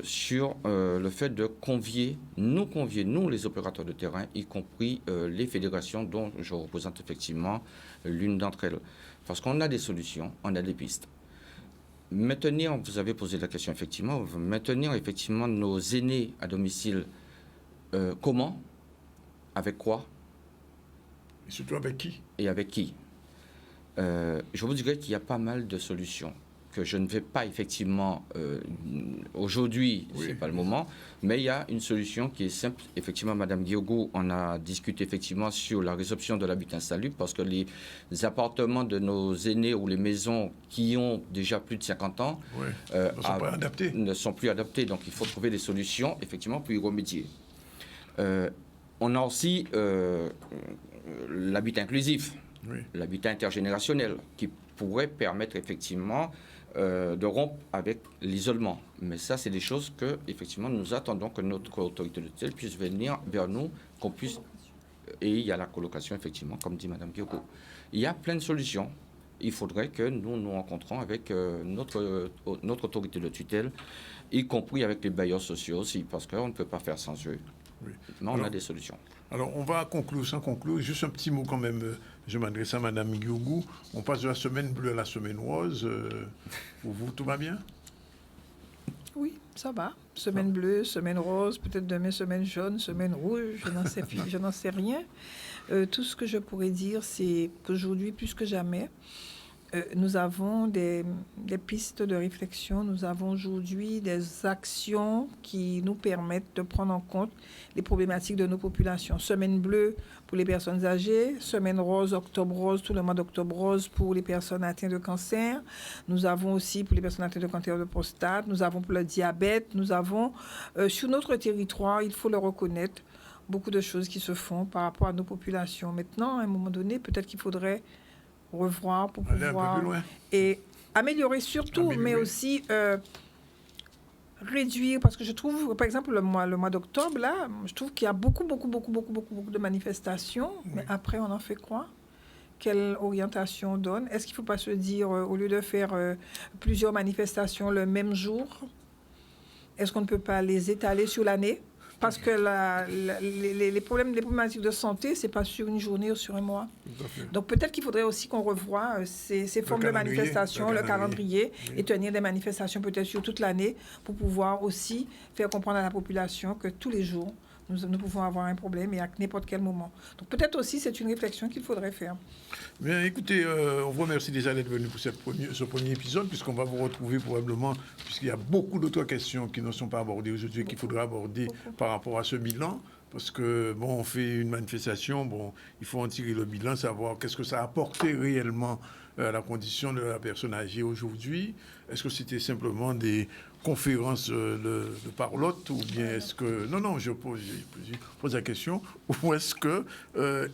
sur le fait de convier, nous les opérateurs de terrain, y compris les fédérations dont je représente effectivement l'une d'entre elles. Parce qu'on a des solutions, on a des pistes. Maintenir, vous avez posé la question effectivement, maintenir effectivement nos aînés à domicile, comment? Avec quoi? Et surtout avec qui? Et avec qui? Je vous dirais qu'il y a pas mal de solutions que je ne vais pas effectivement aujourd'hui, oui. C'est pas le moment, mais il y a une solution qui est simple. Effectivement, Madame Diogo, on a discuté effectivement sur la résorption de l'habitat insalubre parce que les appartements de nos aînés ou les maisons qui ont déjà plus de 50 ans oui. Ne sont plus adaptés. Donc, il faut trouver des solutions effectivement pour y remédier. On a aussi l'habitat inclusif. l'habitat intergénérationnel, qui pourrait permettre effectivement de rompre avec l'isolement. Mais ça, c'est des choses que, effectivement, nous attendons que notre autorité de tutelle puisse venir vers nous, qu'on puisse... Et il y a la colocation, effectivement, comme dit Mme Guiogo. Il y a plein de solutions. Il faudrait que nous nous rencontrons avec notre autorité de tutelle, y compris avec les bailleurs sociaux aussi, parce qu'on ne peut pas faire sans eux. Mais on a des solutions. Alors, on va conclure sans conclure. Juste un petit mot quand même. Je m'adresse à Mme Guiogo. On passe de la semaine bleue à la semaine rose. Pour vous, tout va bien? Oui, ça va. Semaine bleue, semaine rose, peut-être demain semaine jaune, semaine rouge, je n'en sais rien. Tout ce que je pourrais dire, c'est qu'aujourd'hui, plus que jamais, nous avons des pistes de réflexion, nous avons aujourd'hui des actions qui nous permettent de prendre en compte les problématiques de nos populations. Semaine bleue pour les personnes âgées, semaine rose, octobre rose, tout le mois d'octobre rose pour les personnes atteintes de cancer. Nous avons aussi pour les personnes atteintes de cancer de prostate, nous avons pour le diabète, nous avons sur notre territoire, il faut le reconnaître, beaucoup de choses qui se font par rapport à nos populations. Maintenant, à un moment donné, peut-être qu'il faudrait revoir pour pouvoir et améliorer surtout, mais aussi réduire, parce que je trouve, par exemple, le mois d'octobre, là, je trouve qu'il y a beaucoup de manifestations, mais après, on en fait quoi? Quelle orientation on donne? Est-ce qu'il ne faut pas se dire, au lieu de faire plusieurs manifestations le même jour, est-ce qu'on ne peut pas les étaler sur l'année? Parce que les problématiques de santé, ce n'est pas sur une journée ou sur un mois. Donc peut-être qu'il faudrait aussi qu'on revoie ces formes de manifestations, le calendrier, et tenir des manifestations peut-être sur toute l'année pour pouvoir aussi faire comprendre à la population que tous les jours, nous pouvons avoir un problème et à n'importe quel moment. Donc peut-être aussi c'est une réflexion qu'il faudrait faire. Bien, écoutez, on vous remercie déjà d'être venu pour ce premier épisode, puisqu'on va vous retrouver probablement, puisqu'il y a beaucoup d'autres questions qui ne sont pas abordées aujourd'hui et qu'il faudra aborder par rapport à ce bilan. Parce que, bon, on fait une manifestation, bon, il faut en tirer le bilan, savoir qu'est-ce que ça a apporté réellement à la condition de la personne âgée aujourd'hui. Est-ce que c'était simplement des conférences de parlotte ou bien est-ce que... Non, je pose la question. Ou est-ce que,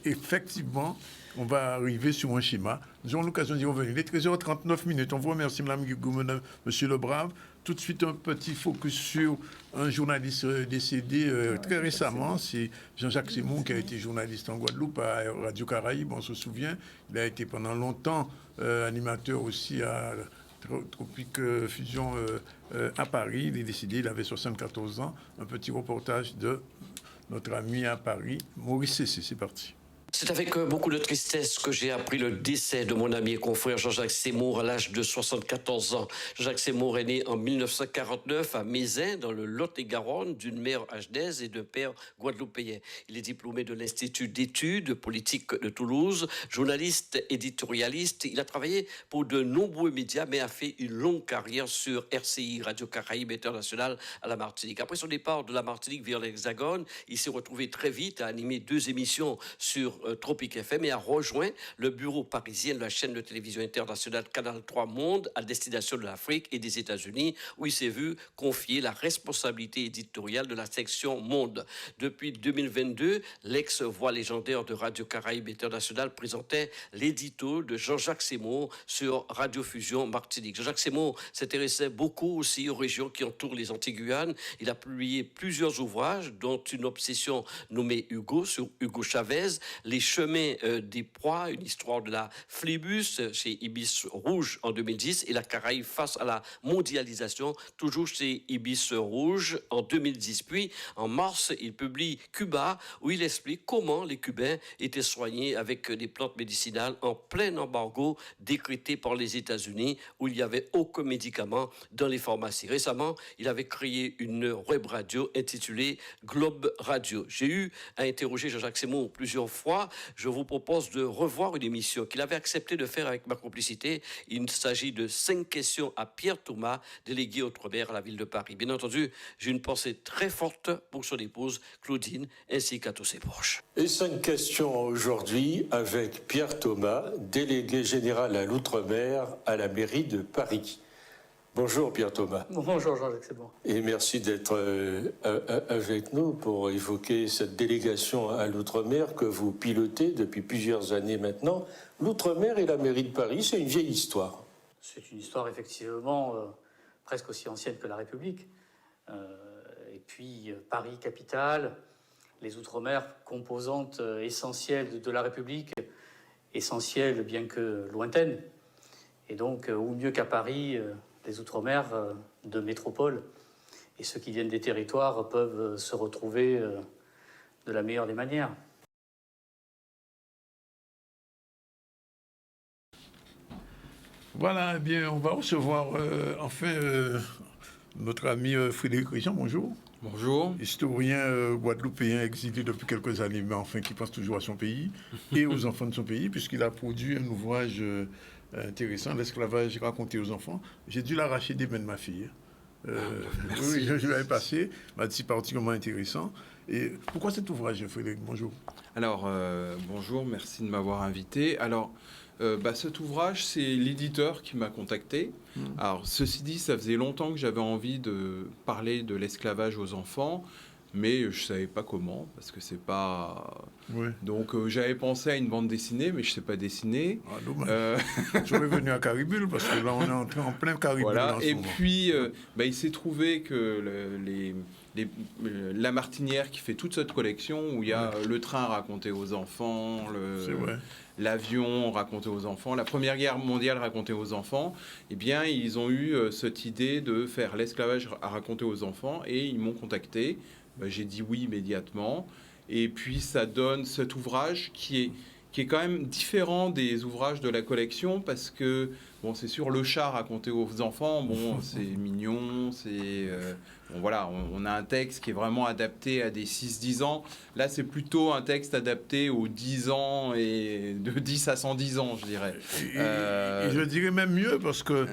effectivement, on va arriver sur un schéma? Nous aurons l'occasion d'y revenir. Il est 13h39. On vous remercie, Mme Guiogo, Monsieur Lebrave. Tout de suite, un petit focus sur un journaliste décédé très récemment. C'est Jean-Jacques Seymour, qui a été journaliste en Guadeloupe à Radio Caraïbe, on se souvient. Il a été pendant longtemps animateur aussi à Tropique Fusion à Paris. Il est décédé, il avait 74 ans. Un petit reportage de notre ami à Paris, Maurice Cessé. C'est parti. C'est avec beaucoup de tristesse que j'ai appris le décès de mon ami et confrère Jean-Jacques Seymour à l'âge de 74 ans. Jean-Jacques Seymour est né en 1949 à Mézin, dans le Lot-et-Garonne, d'une mère agdaise et d'un père guadeloupéen. Il est diplômé de l'Institut d'études politiques de Toulouse, journaliste éditorialiste. Il a travaillé pour de nombreux médias, mais a fait une longue carrière sur RCI, Radio Caraïbe Internationale, à la Martinique. Après son départ de la Martinique vers l'Hexagone, il s'est retrouvé très vite à animer 2 émissions sur Tropique FM et a rejoint le bureau parisien de la chaîne de télévision internationale Canal 3 Monde à destination de l'Afrique et des États-Unis, où il s'est vu confier la responsabilité éditoriale de la section Monde. Depuis 2022, l'ex-voix légendaire de Radio Caraïbe Internationale présentait l'édito de Jean-Jacques Seymour sur Radio Fusion Martinique. Jean-Jacques Seymour s'intéressait beaucoup aussi aux régions qui entourent les Antilles-Guyane. Il a publié plusieurs ouvrages, dont une obsession nommée Hugo, sur Hugo Chavez, Les chemins des proies, une histoire de la flébus chez Ibis Rouge en 2010 et la Caraïbe face à la mondialisation, toujours chez Ibis Rouge en 2010. Puis en mars, il publie Cuba, où il explique comment les Cubains étaient soignés avec des plantes médicinales en plein embargo décrété par les États-Unis, où il n'y avait aucun médicament dans les pharmacies. Récemment, il avait créé une web radio intitulée Globe Radio. J'ai eu à interroger Jean-Jacques Seymour plusieurs fois. Je vous propose de revoir une émission qu'il avait accepté de faire avec ma complicité. Il s'agit de 5 questions à Pierre Thomas, délégué Outre-mer à la ville de Paris. Bien entendu, j'ai une pensée très forte pour son épouse Claudine, ainsi qu'à tous ses proches. Et 5 questions aujourd'hui avec Pierre Thomas, délégué général à l'Outre-mer à la mairie de Paris. Bonjour Pierre Thomas. Bonjour Jean-Jacques Seymour. Et merci d'être avec nous pour évoquer cette délégation à l'Outre-mer que vous pilotez depuis plusieurs années maintenant. L'Outre-mer et la mairie de Paris, c'est une vieille histoire. C'est une histoire effectivement presque aussi ancienne que la République. Et puis Paris, capitale, les Outre-mer, composante essentielle de la République, essentielle bien que lointaine. Et donc, où mieux qu'à Paris, les Outre-mer de métropole et ceux qui viennent des territoires peuvent se retrouver de la meilleure des manières. Voilà, eh bien, on va recevoir enfin notre ami Frédéric Richard. Bonjour. Bonjour. Historien guadeloupéen exilé depuis quelques années, mais enfin qui pense toujours à son pays et aux enfants de son pays, puisqu'il a produit un ouvrage intéressant, L'esclavage raconté aux enfants. J'ai dû l'arracher des mains de ma fille. Oui, je l'avais passé, m'a dit c'est particulièrement intéressant. Et pourquoi cet ouvrage, Frédéric? Bonjour. Alors, bonjour, merci de m'avoir invité. Alors, cet ouvrage, c'est l'éditeur qui m'a contacté. Alors, ceci dit, ça faisait longtemps que j'avais envie de parler de l'esclavage aux enfants, mais je ne savais pas comment, parce que c'est pas... Ouais. Donc, j'avais pensé à une bande dessinée, mais je ne sais pas dessiner. Ah, dommage. J'aurais venu à Caribule, parce que là, on est entré en plein Caribule. Voilà. Et puis, il s'est trouvé que la Martinière qui fait toute cette collection, où il y a le train raconté aux enfants, l'avion raconté aux enfants, la Première Guerre mondiale racontée aux enfants, eh bien, ils ont eu cette idée de faire l'esclavage à raconter aux enfants, et ils m'ont contacté. J'ai dit oui immédiatement. Et puis, ça donne cet ouvrage qui est quand même différent des ouvrages de la collection, parce que, bon, c'est sûr, le chat raconté aux enfants, bon, c'est mignon, c'est... bon, voilà, on a un texte qui est vraiment adapté à des 6-10 ans. Là, c'est plutôt un texte adapté aux 10 ans et de 10 à 110 ans, je dirais. Et je dirais même mieux, parce que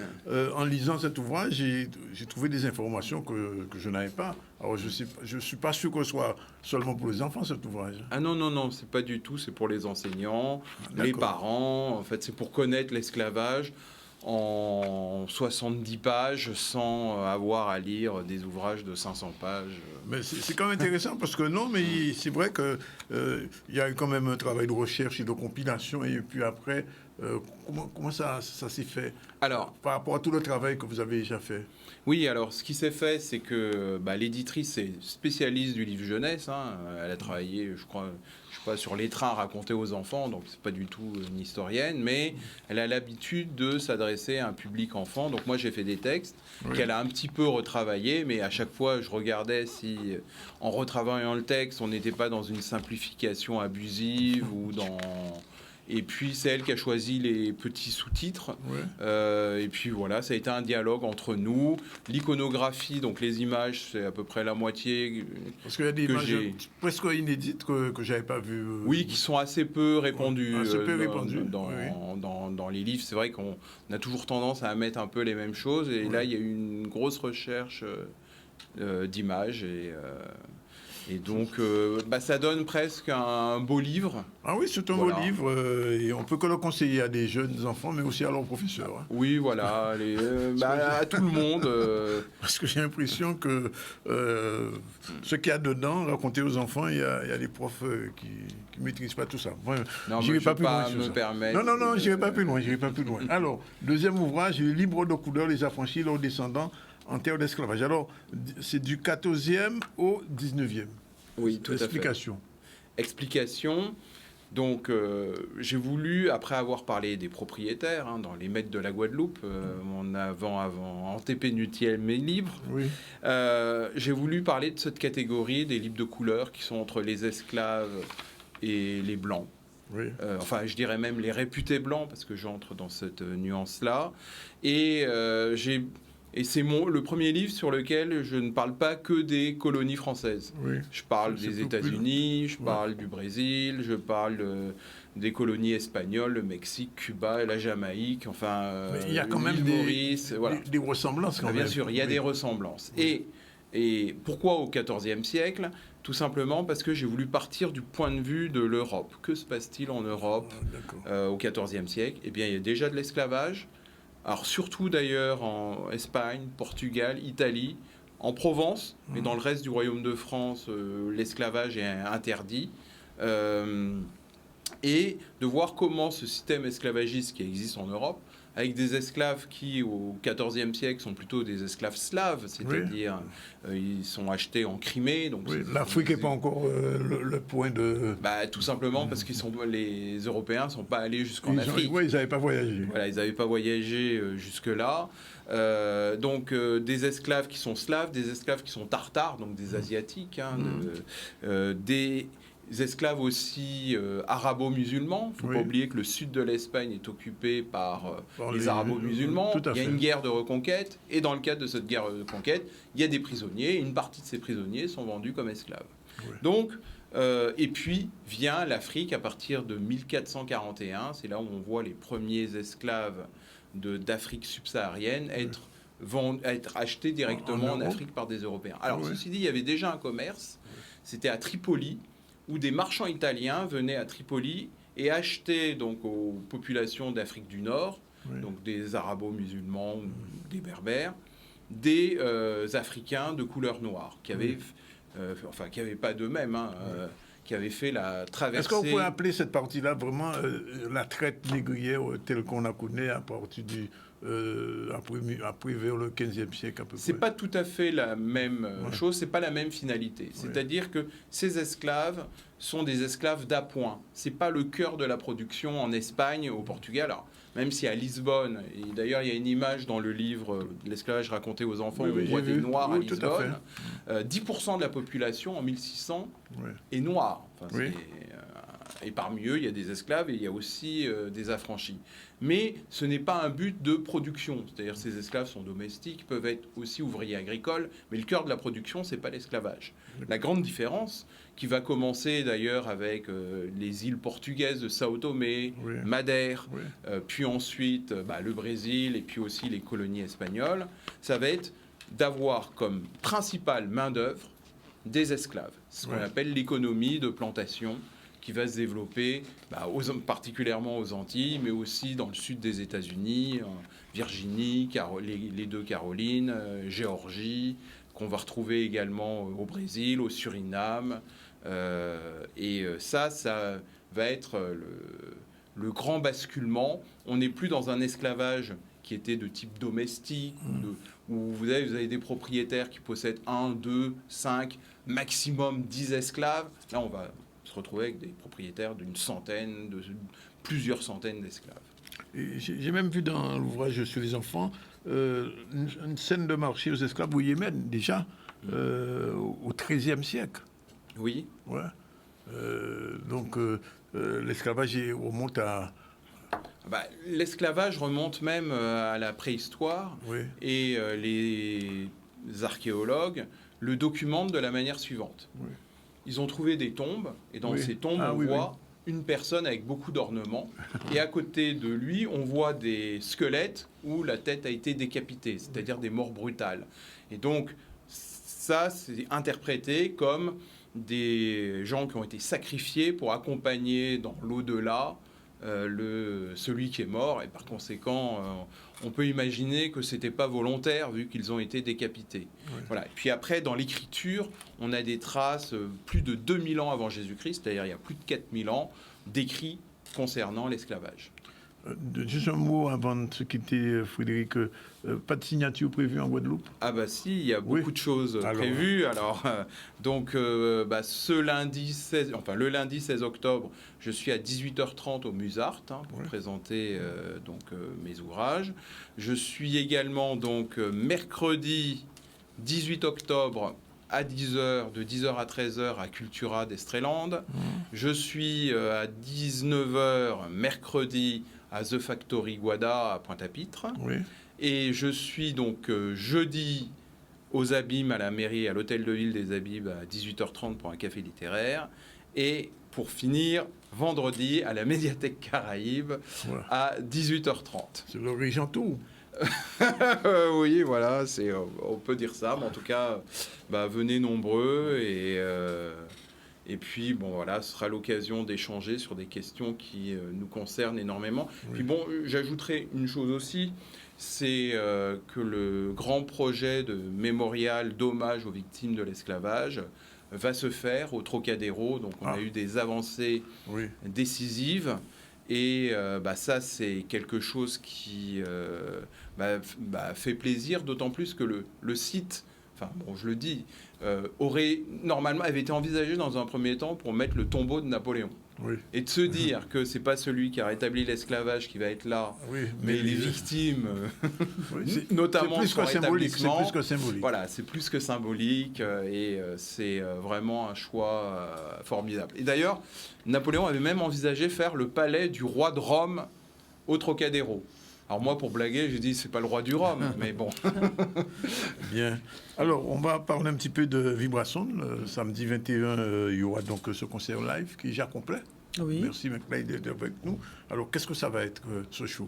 en lisant cet ouvrage, j'ai trouvé des informations que je n'avais pas. Alors, je ne suis pas sûr que ce soit seulement pour les enfants, cet ouvrage. Ah non, c'est pas du tout. C'est pour les enseignants, les parents. En fait, c'est pour connaître l'esclavage en 70 pages sans avoir à lire des ouvrages de 500 pages. Mais c'est quand même intéressant parce que non, mais c'est vrai que il y a eu quand même un travail de recherche et de compilation, et puis après, comment ça s'est fait? Alors, par rapport à tout le travail que vous avez déjà fait. Oui, alors ce qui s'est fait, c'est que l'éditrice est spécialiste du livre jeunesse. Elle a travaillé, je crois, sur les trains racontés aux enfants, donc c'est pas du tout une historienne, mais elle a l'habitude de s'adresser à un public enfant. Donc moi, j'ai fait des textes qu'elle a un petit peu retravaillés, mais à chaque fois, je regardais si, en retravaillant le texte, on n'était pas dans une simplification abusive ou dans... Et puis, c'est elle qui a choisi les petits sous-titres. Et puis, voilà, ça a été un dialogue entre nous. L'iconographie, donc les images, c'est à peu près la moitié. Parce qu'il y a des images presque inédites que je n'avais pas vues. Oui, qui sont assez peu répandues, dans dans les livres. C'est vrai qu'on a toujours tendance à mettre un peu les mêmes choses. Et là, il y a eu une grosse recherche d'images. Et donc, ça donne presque un beau livre. Ah oui, c'est un beau livre. Et on peut que le conseiller à des jeunes enfants, mais aussi à leurs professeurs. Oui, voilà. À tout le monde. Parce que j'ai l'impression que ce qu'il y a dedans, raconter aux enfants, il y a des profs qui ne maîtrisent pas tout ça. Enfin, non, je ne vais pas me permettre. Non, je n'irai pas plus loin. Alors, deuxième ouvrage, Libre de couleur, les affranchis, leurs descendants en terre d'esclavage. Alors, c'est du 14e au 19e. Oui, tout à fait. Explication. Donc, j'ai voulu, après avoir parlé des propriétaires, dans les maîtres de la Guadeloupe, en TP mes livres, j'ai voulu parler de cette catégorie des libres de couleur qui sont entre les esclaves et les blancs. Enfin, je dirais même les réputés blancs, parce que j'entre dans cette nuance-là. Et c'est le premier livre sur lequel je ne parle pas que des colonies françaises. Je parle des États-Unis, je parle du Brésil, je parle des colonies espagnoles, le Mexique, Cuba, la Jamaïque, enfin... il y a quand même des ressemblances. Bien sûr, il y a des ressemblances. Et pourquoi au XIVe siècle? Tout simplement parce que j'ai voulu partir du point de vue de l'Europe. Que se passe-t-il en Europe au XIVe siècle? Eh bien, il y a déjà de l'esclavage. Alors surtout d'ailleurs en Espagne, Portugal, Italie, en Provence, mais dans le reste du Royaume de France, l'esclavage est interdit. Et de voir comment ce système esclavagiste qui existe en Europe, avec des esclaves qui, au XIVe siècle, sont plutôt des esclaves slaves, c'est-à-dire ils sont achetés en Crimée. Donc l'Afrique n'est pas encore le point de... Tout simplement parce que les Européens ne sont pas allés jusqu'en Afrique. Oui, ils n'avaient pas voyagé. Voilà, ils n'avaient pas voyagé jusque-là. Des esclaves qui sont slaves, des esclaves qui sont tartares, donc des asiatiques, des esclaves aussi arabo-musulmans. Il ne faut pas oublier que le sud de l'Espagne est occupé par les arabo-musulmans. Il y a une guerre de reconquête, et dans le cadre de cette guerre de reconquête, il y a des prisonniers, et une partie de ces prisonniers sont vendus comme esclaves. Donc, et puis vient l'Afrique à partir de 1441, c'est là où on voit les premiers esclaves d'Afrique subsaharienne être achetés directement en Afrique par des Européens. Alors, ceci dit, il y avait déjà un commerce, c'était à Tripoli, où des marchands italiens venaient à Tripoli et achetaient donc aux populations d'Afrique du Nord, donc des arabo-musulmans, des berbères, des Africains de couleur noire, qui avaient, qui n'avaient pas d'eux-mêmes, qui avaient fait la traversée. Est-ce qu'on peut appeler cette partie-là vraiment la traite négrière telle qu'on la connaît à partir du... après vers le 15e siècle à peu près. C'est pas tout à fait la même chose, c'est pas la même finalité. C'est-à-dire que ces esclaves sont des esclaves d'appoint. C'est pas le cœur de la production en Espagne, au Portugal. Alors, même si à Lisbonne, et d'ailleurs il y a une image dans le livre L'esclavage raconté aux enfants, où on voit des Noirs à Lisbonne, 10% de la population en 1600 est noire. Enfin, et parmi eux, il y a des esclaves et il y a aussi des affranchis. Mais ce n'est pas un but de production. C'est-à-dire que ces esclaves sont domestiques, peuvent être aussi ouvriers agricoles, mais le cœur de la production, ce n'est pas l'esclavage. La grande différence, qui va commencer d'ailleurs avec les îles portugaises de Sao Tomé, Madère, puis ensuite le Brésil et puis aussi les colonies espagnoles, ça va être d'avoir comme principale main-d'œuvre des esclaves. Ce qu'on appelle l'économie de plantation, qui va se développer particulièrement aux Antilles, mais aussi dans le sud des États-Unis, Virginie, les deux Carolines, Géorgie, qu'on va retrouver également au Brésil, au Suriname. Ça va être le grand basculement. On n'est plus dans un esclavage qui était de type domestique, où vous avez des propriétaires qui possèdent 1, 2, 5, maximum 10 esclaves. Là, on va se retrouver avec des propriétaires d'une centaine, de plusieurs centaines d'esclaves. J'ai même vu dans l'ouvrage sur les enfants une scène de marché aux esclaves au Yémen, déjà, au XIIIe siècle. Oui. Ouais. Donc, l'esclavage remonte à... L'esclavage remonte même à la préhistoire, et les archéologues le documentent de la manière suivante. Ils ont trouvé des tombes, et dans ces tombes, on voit une personne avec beaucoup d'ornements, et à côté de lui, on voit des squelettes où la tête a été décapitée, c'est-à-dire des morts brutales. Et donc, ça, c'est interprété comme des gens qui ont été sacrifiés pour accompagner dans l'au-delà celui qui est mort, et par conséquent, on peut imaginer que c'était pas volontaire vu qu'ils ont été décapités. Voilà. Et puis après, dans l'écriture, on a des traces plus de 2000 ans avant Jésus-Christ, c'est-à-dire il y a plus de 4000 ans, d'écrits concernant l'esclavage. Juste un mot avant de se quitter, Frédéric. Pas de signature prévue en Guadeloupe? Si, il y a beaucoup de choses prévues. Alors, le lundi 16 octobre, je suis à 18h30 au Musart pour présenter mes ouvrages. Je suis également mercredi 18 octobre à 10h, de 10h à 13h à Cultura d'Estreland. Je suis à 19h mercredi à The Factory Guada à Pointe-à-Pitre. Et je suis jeudi aux Abîmes à la mairie, à l'hôtel de ville des Abîmes à 18h30 pour un café littéraire. Et pour finir, vendredi à la médiathèque Caraïbe à 18h30. C'est le Régentou. Oui, voilà, on peut dire ça, mais en tout cas, venez nombreux Et puis, bon, voilà, ce sera l'occasion d'échanger sur des questions qui nous concernent énormément. Oui. Puis bon, j'ajouterai une chose aussi, c'est que le grand projet de mémorial d'hommage aux victimes de l'esclavage va se faire au Trocadéro. Donc, on a eu des avancées décisives. Et ça, c'est quelque chose qui fait plaisir, d'autant plus que le site, enfin, bon, je le dis, avait été envisagé dans un premier temps pour mettre le tombeau de Napoléon. Oui. Et de se dire que c'est pas celui qui a rétabli l'esclavage qui va être là, mais les victimes, notamment son rétablissement. C'est plus que symbolique. Voilà, c'est plus que symbolique et c'est vraiment un choix formidable. Et d'ailleurs, Napoléon avait même envisagé faire le palais du roi de Rome au Trocadéro. Alors moi, pour blaguer, j'ai dit c'est pas le roi du Rhum, mais bon. Bien. Alors, on va parler un petit peu de Vibration. Samedi 21, il y aura donc ce concert live qui est déjà complet. Oui. Merci McFly d'être avec nous. Alors, qu'est-ce que ça va être, ce show?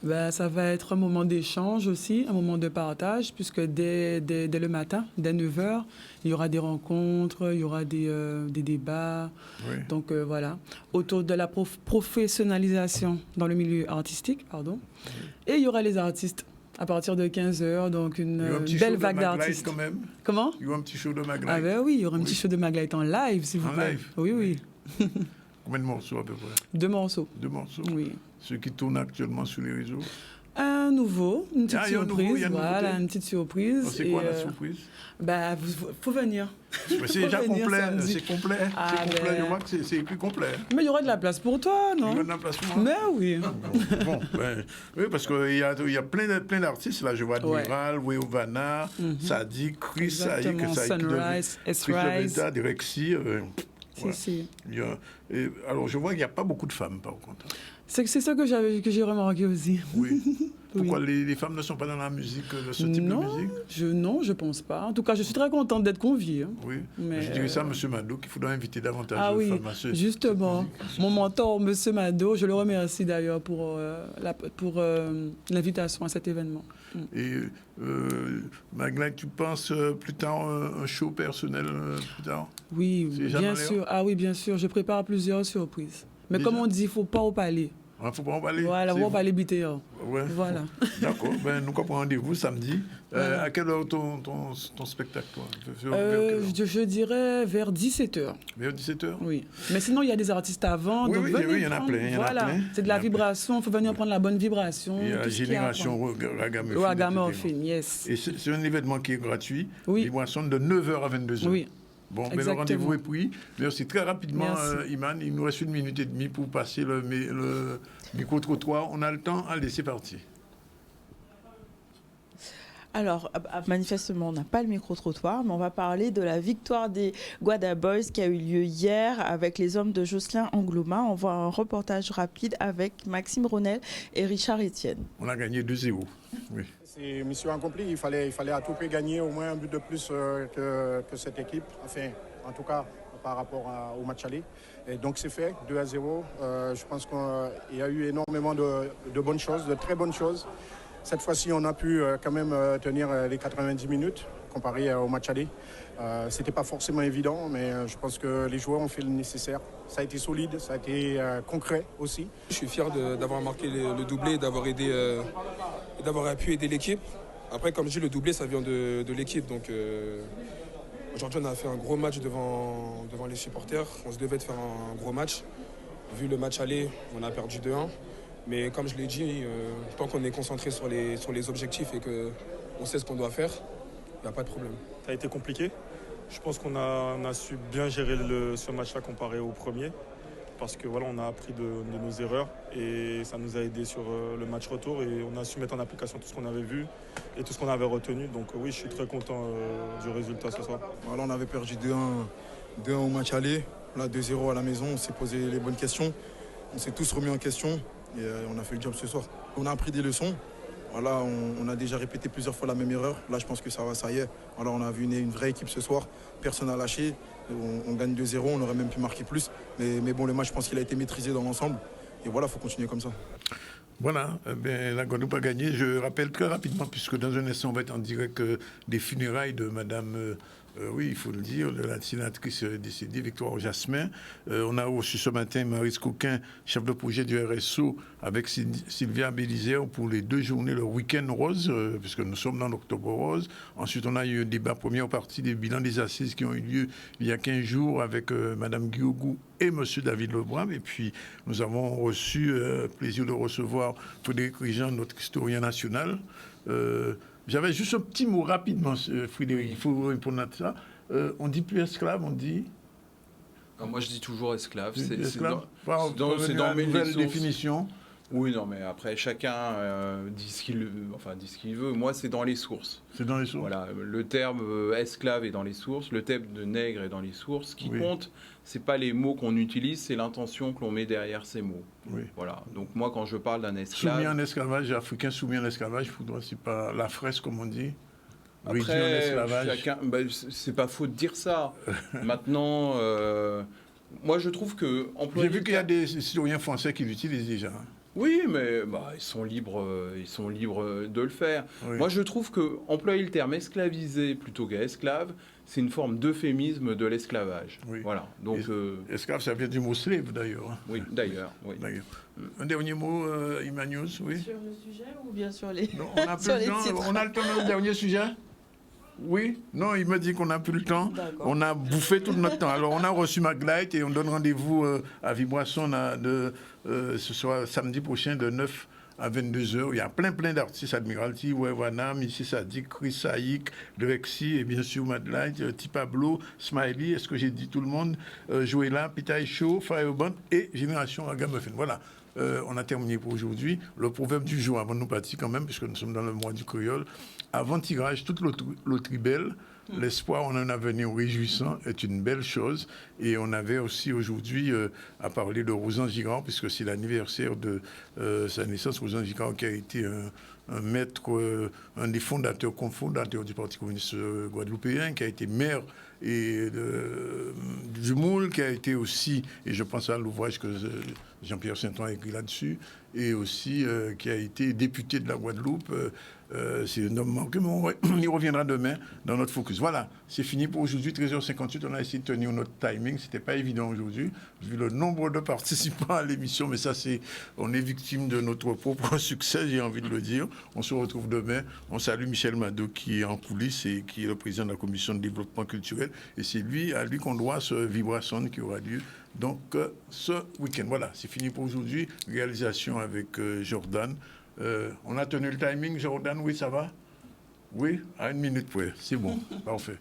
Ça va être un moment d'échange aussi, un moment de partage, puisque dès le matin, dès 9h, il y aura des rencontres, il y aura des débats. Oui. Donc voilà, autour de la professionnalisation dans le milieu artistique, pardon. Oui. Et il y aura les artistes à partir de 15h, donc une belle vague d'artistes. Quand même. Comment? Il y aura un petit show de Maglite. Ah ben oui, il y aura un petit show de Maglite en live, s'il vous plaît. En live? Oui, oui. Combien de morceaux à peu près? 2 morceaux. 2 morceaux? Oui. Ceux qui tournent actuellement sur les réseaux? Un nouveau, une petite surprise. Voilà, une petite surprise. C'est quoi la surprise? Faut venir. C'est déjà complet. C'est complet. C'est complet. Je vois que c'est écrit complet. Mais il y aura de la place pour toi, non? Il y aura de la place pour moi? Mais oui. Oui, parce qu'il y a plein d'artistes. Là, je vois Admiral, Weovana, Sadiq, Chris Saïk, Sunrise, S-Rise, Direxi. Si. Alors, je vois qu'il n'y a pas beaucoup de femmes, par contre. C'est ça que j'ai remarqué aussi. Oui. Pourquoi les femmes ne sont pas dans la musique, de ce type de musique? Non, je pense pas. En tout cas, je suis très contente d'être conviée. Oui, mais je dirais ça à M. Mado, qu'il faudrait inviter davantage de femmes à ce justement. Mon mentor, M. Mado, je le remercie d'ailleurs pour l'invitation à cet événement. Et Maglite, tu penses plus tard un show personnel plus tard? Oui, bien sûr. Ah oui, bien sûr. Je prépare plusieurs surprises. Mais comme on dit, il ne faut pas au palais. Il ne faut pas en parler. Voilà, on va parler BT. Ouais. Voilà. D'accord. Nous comprenons rendez-vous samedi. À quelle heure ton spectacle, toi? Je dirais vers 17h. Vers 17h? Oui. Mais sinon, il y a des artistes avant. Oui, il y en a plein. Voilà. C'est de la vibration. Il faut venir prendre la bonne vibration. Il y a la génération Ragamuffin, yes. Et c'est un événement qui est gratuit. Oui. Vibration de 9h à 22h. Oui. Bon, mais le rendez-vous est pris. Merci très rapidement, Iman. Il nous reste 1 minute et demie pour passer le micro-trottoir. On a le temps. Allez, c'est parti. Alors, manifestement, on n'a pas le micro-trottoir, mais on va parler de la victoire des Guada Boys qui a eu lieu hier avec les hommes de Jocelyn Angloma. On voit un reportage rapide avec Maxime Ronel et Richard Etienne. On a gagné 2-0. Oui. C'est mission accomplie. Il fallait à tout prix gagner au moins un but de plus que cette équipe. Enfin, en tout cas, par rapport au match aller. Et donc c'est fait, 2-0. Je pense qu'il y a eu énormément de bonnes choses, de très bonnes choses. Cette fois-ci, on a pu quand même tenir les 90 minutes comparé au match aller. C'était pas forcément évident, mais je pense que les joueurs ont fait le nécessaire. Ça a été solide, ça a été concret aussi. Je suis fier d'avoir marqué le doublé, d'avoir pu aider l'équipe. Après, comme je dis, le doublé, ça vient de l'équipe. Donc aujourd'hui, on a fait un gros match devant les supporters. On se devait de faire un gros match. Vu le match aller, on a perdu 2-1. Mais comme je l'ai dit, tant qu'on est concentré sur les objectifs et qu'on sait ce qu'on doit faire, il n'y a pas de problème. Ça a été compliqué. Je pense qu'on a su bien gérer ce match-là comparé au premier. Parce que voilà, on a appris de nos erreurs et ça nous a aidé sur le match retour et on a su mettre en application tout ce qu'on avait vu et tout ce qu'on avait retenu. Donc oui, je suis très content du résultat ce soir. Voilà, on avait perdu 2-1 au match aller. Là, 2-0 à la maison, on s'est posé les bonnes questions. On s'est tous remis en question et on a fait le job ce soir. On a appris des leçons. Voilà, on a déjà répété plusieurs fois la même erreur. Là, je pense que ça y est. Voilà, on a vu une vraie équipe ce soir. Personne n'a lâché. On gagne 2-0, on aurait même pu marquer plus. Mais bon, le match, je pense qu'il a été maîtrisé dans l'ensemble. Et voilà, il faut continuer comme ça. Voilà, la Guadeloupe a gagné. Je rappelle très rapidement, puisque dans un instant, on va être en direct des funérailles de Madame Oui, il faut le dire, la sénatrice décédée, Victoire Jasmin. On a reçu ce matin Maryse Coquin, chef de projet du RSO, avec Sylvia Bélisère pour les 2 journées, le week-end rose, puisque nous sommes dans l'Octobre rose. Ensuite, on a eu un débat, première partie des bilans des assises qui ont eu lieu il y a 15 jours avec Mme Guiogou et M. David Lebram. Et puis, nous avons reçu, plaisir de recevoir Frédéric Rijan, notre historien national. J'avais juste un petit mot rapidement, Frédéric, il faut répondre à ça. On dit plus esclave, on dit... Moi, je dis toujours esclave. C'est dans mes nouvelles définitions. Oui, non, mais après, chacun dit ce qu'il veut. Moi, c'est dans les sources. C'est dans les sources. Voilà, le terme esclave est dans les sources, le terme de nègre est dans les sources. Ce qui compte, c'est pas les mots qu'on utilise, c'est l'intention que l'on met derrière ces mots. Oui. Voilà. Donc moi, quand je parle d'un esclave... Soumis en esclavage, africain soumis en esclavage, c'est pas la fraise, comme on dit. Après, chacun, c'est pas faux de dire ça. Maintenant, moi, je trouve que... J'ai vu qu'il y a des citoyens français qui l'utilisent déjà. Oui, mais ils sont libres de le faire. Oui. Moi, je trouve que employer le terme esclavisé plutôt qu'esclave, c'est une forme d'euphémisme de l'esclavage. Oui. Voilà. Donc, esclave, ça vient du mot slave, d'ailleurs. Oui, d'ailleurs. Oui. Un dernier mot, Imanius, oui. Sur le sujet ou bien sur les... Non, on a plus le temps. On a le temps dans le dernier sujet. Oui, non, il me dit qu'on n'a plus le temps. On a bouffé tout notre temps. Alors, on a reçu Maglite et on donne rendez-vous à Vibration ce soir, samedi prochain, de 9 à 22h. Il y a plein d'artistes, Admiralty, Wevanam, Missy Sadik, Chris Saïk, Drexy et bien sûr Maglite, Ti Pablo, Smiley, est-ce que j'ai dit tout le monde, Joëlla, Pitaï Show, Fireband et Génération Agamuffin. Voilà. On a terminé pour aujourd'hui. Le proverbe du jour, avant de nous partir quand même, puisque nous sommes dans le mois du créole, avant tirage, toute loterie belle, l'espoir en un avenir réjouissant est une belle chose. Et on avait aussi aujourd'hui à parler de Rosan Girard, puisque c'est l'anniversaire de sa naissance. Rosan Girard qui a été un maître, un des fondateurs, cofondateurs du Parti communiste guadeloupéen, qui a été maire du Moule, qui a été aussi, et je pense à l'ouvrage que Jean-Pierre Saint-Ouen a écrit là-dessus, et aussi qui a été député de la Guadeloupe. C'est un homme manqué, mais il reviendra demain dans notre focus. Voilà, c'est fini pour aujourd'hui, 13h58. On a essayé de tenir notre timing, c'était pas évident aujourd'hui, vu le nombre de participants à l'émission, mais ça, on est victime de notre propre succès, j'ai envie de le dire. On se retrouve demain. On salue Michel Mado qui est en coulisses et qui est le président de la commission de développement culturel. Et c'est à lui qu'on doit ce Vibration qui aura lieu donc ce week-end. Voilà, c'est fini pour aujourd'hui. Réalisation avec Jordan. On a tenu le timing, Jordan, oui, ça va? Oui, à 1 minute près. C'est bon, parfait.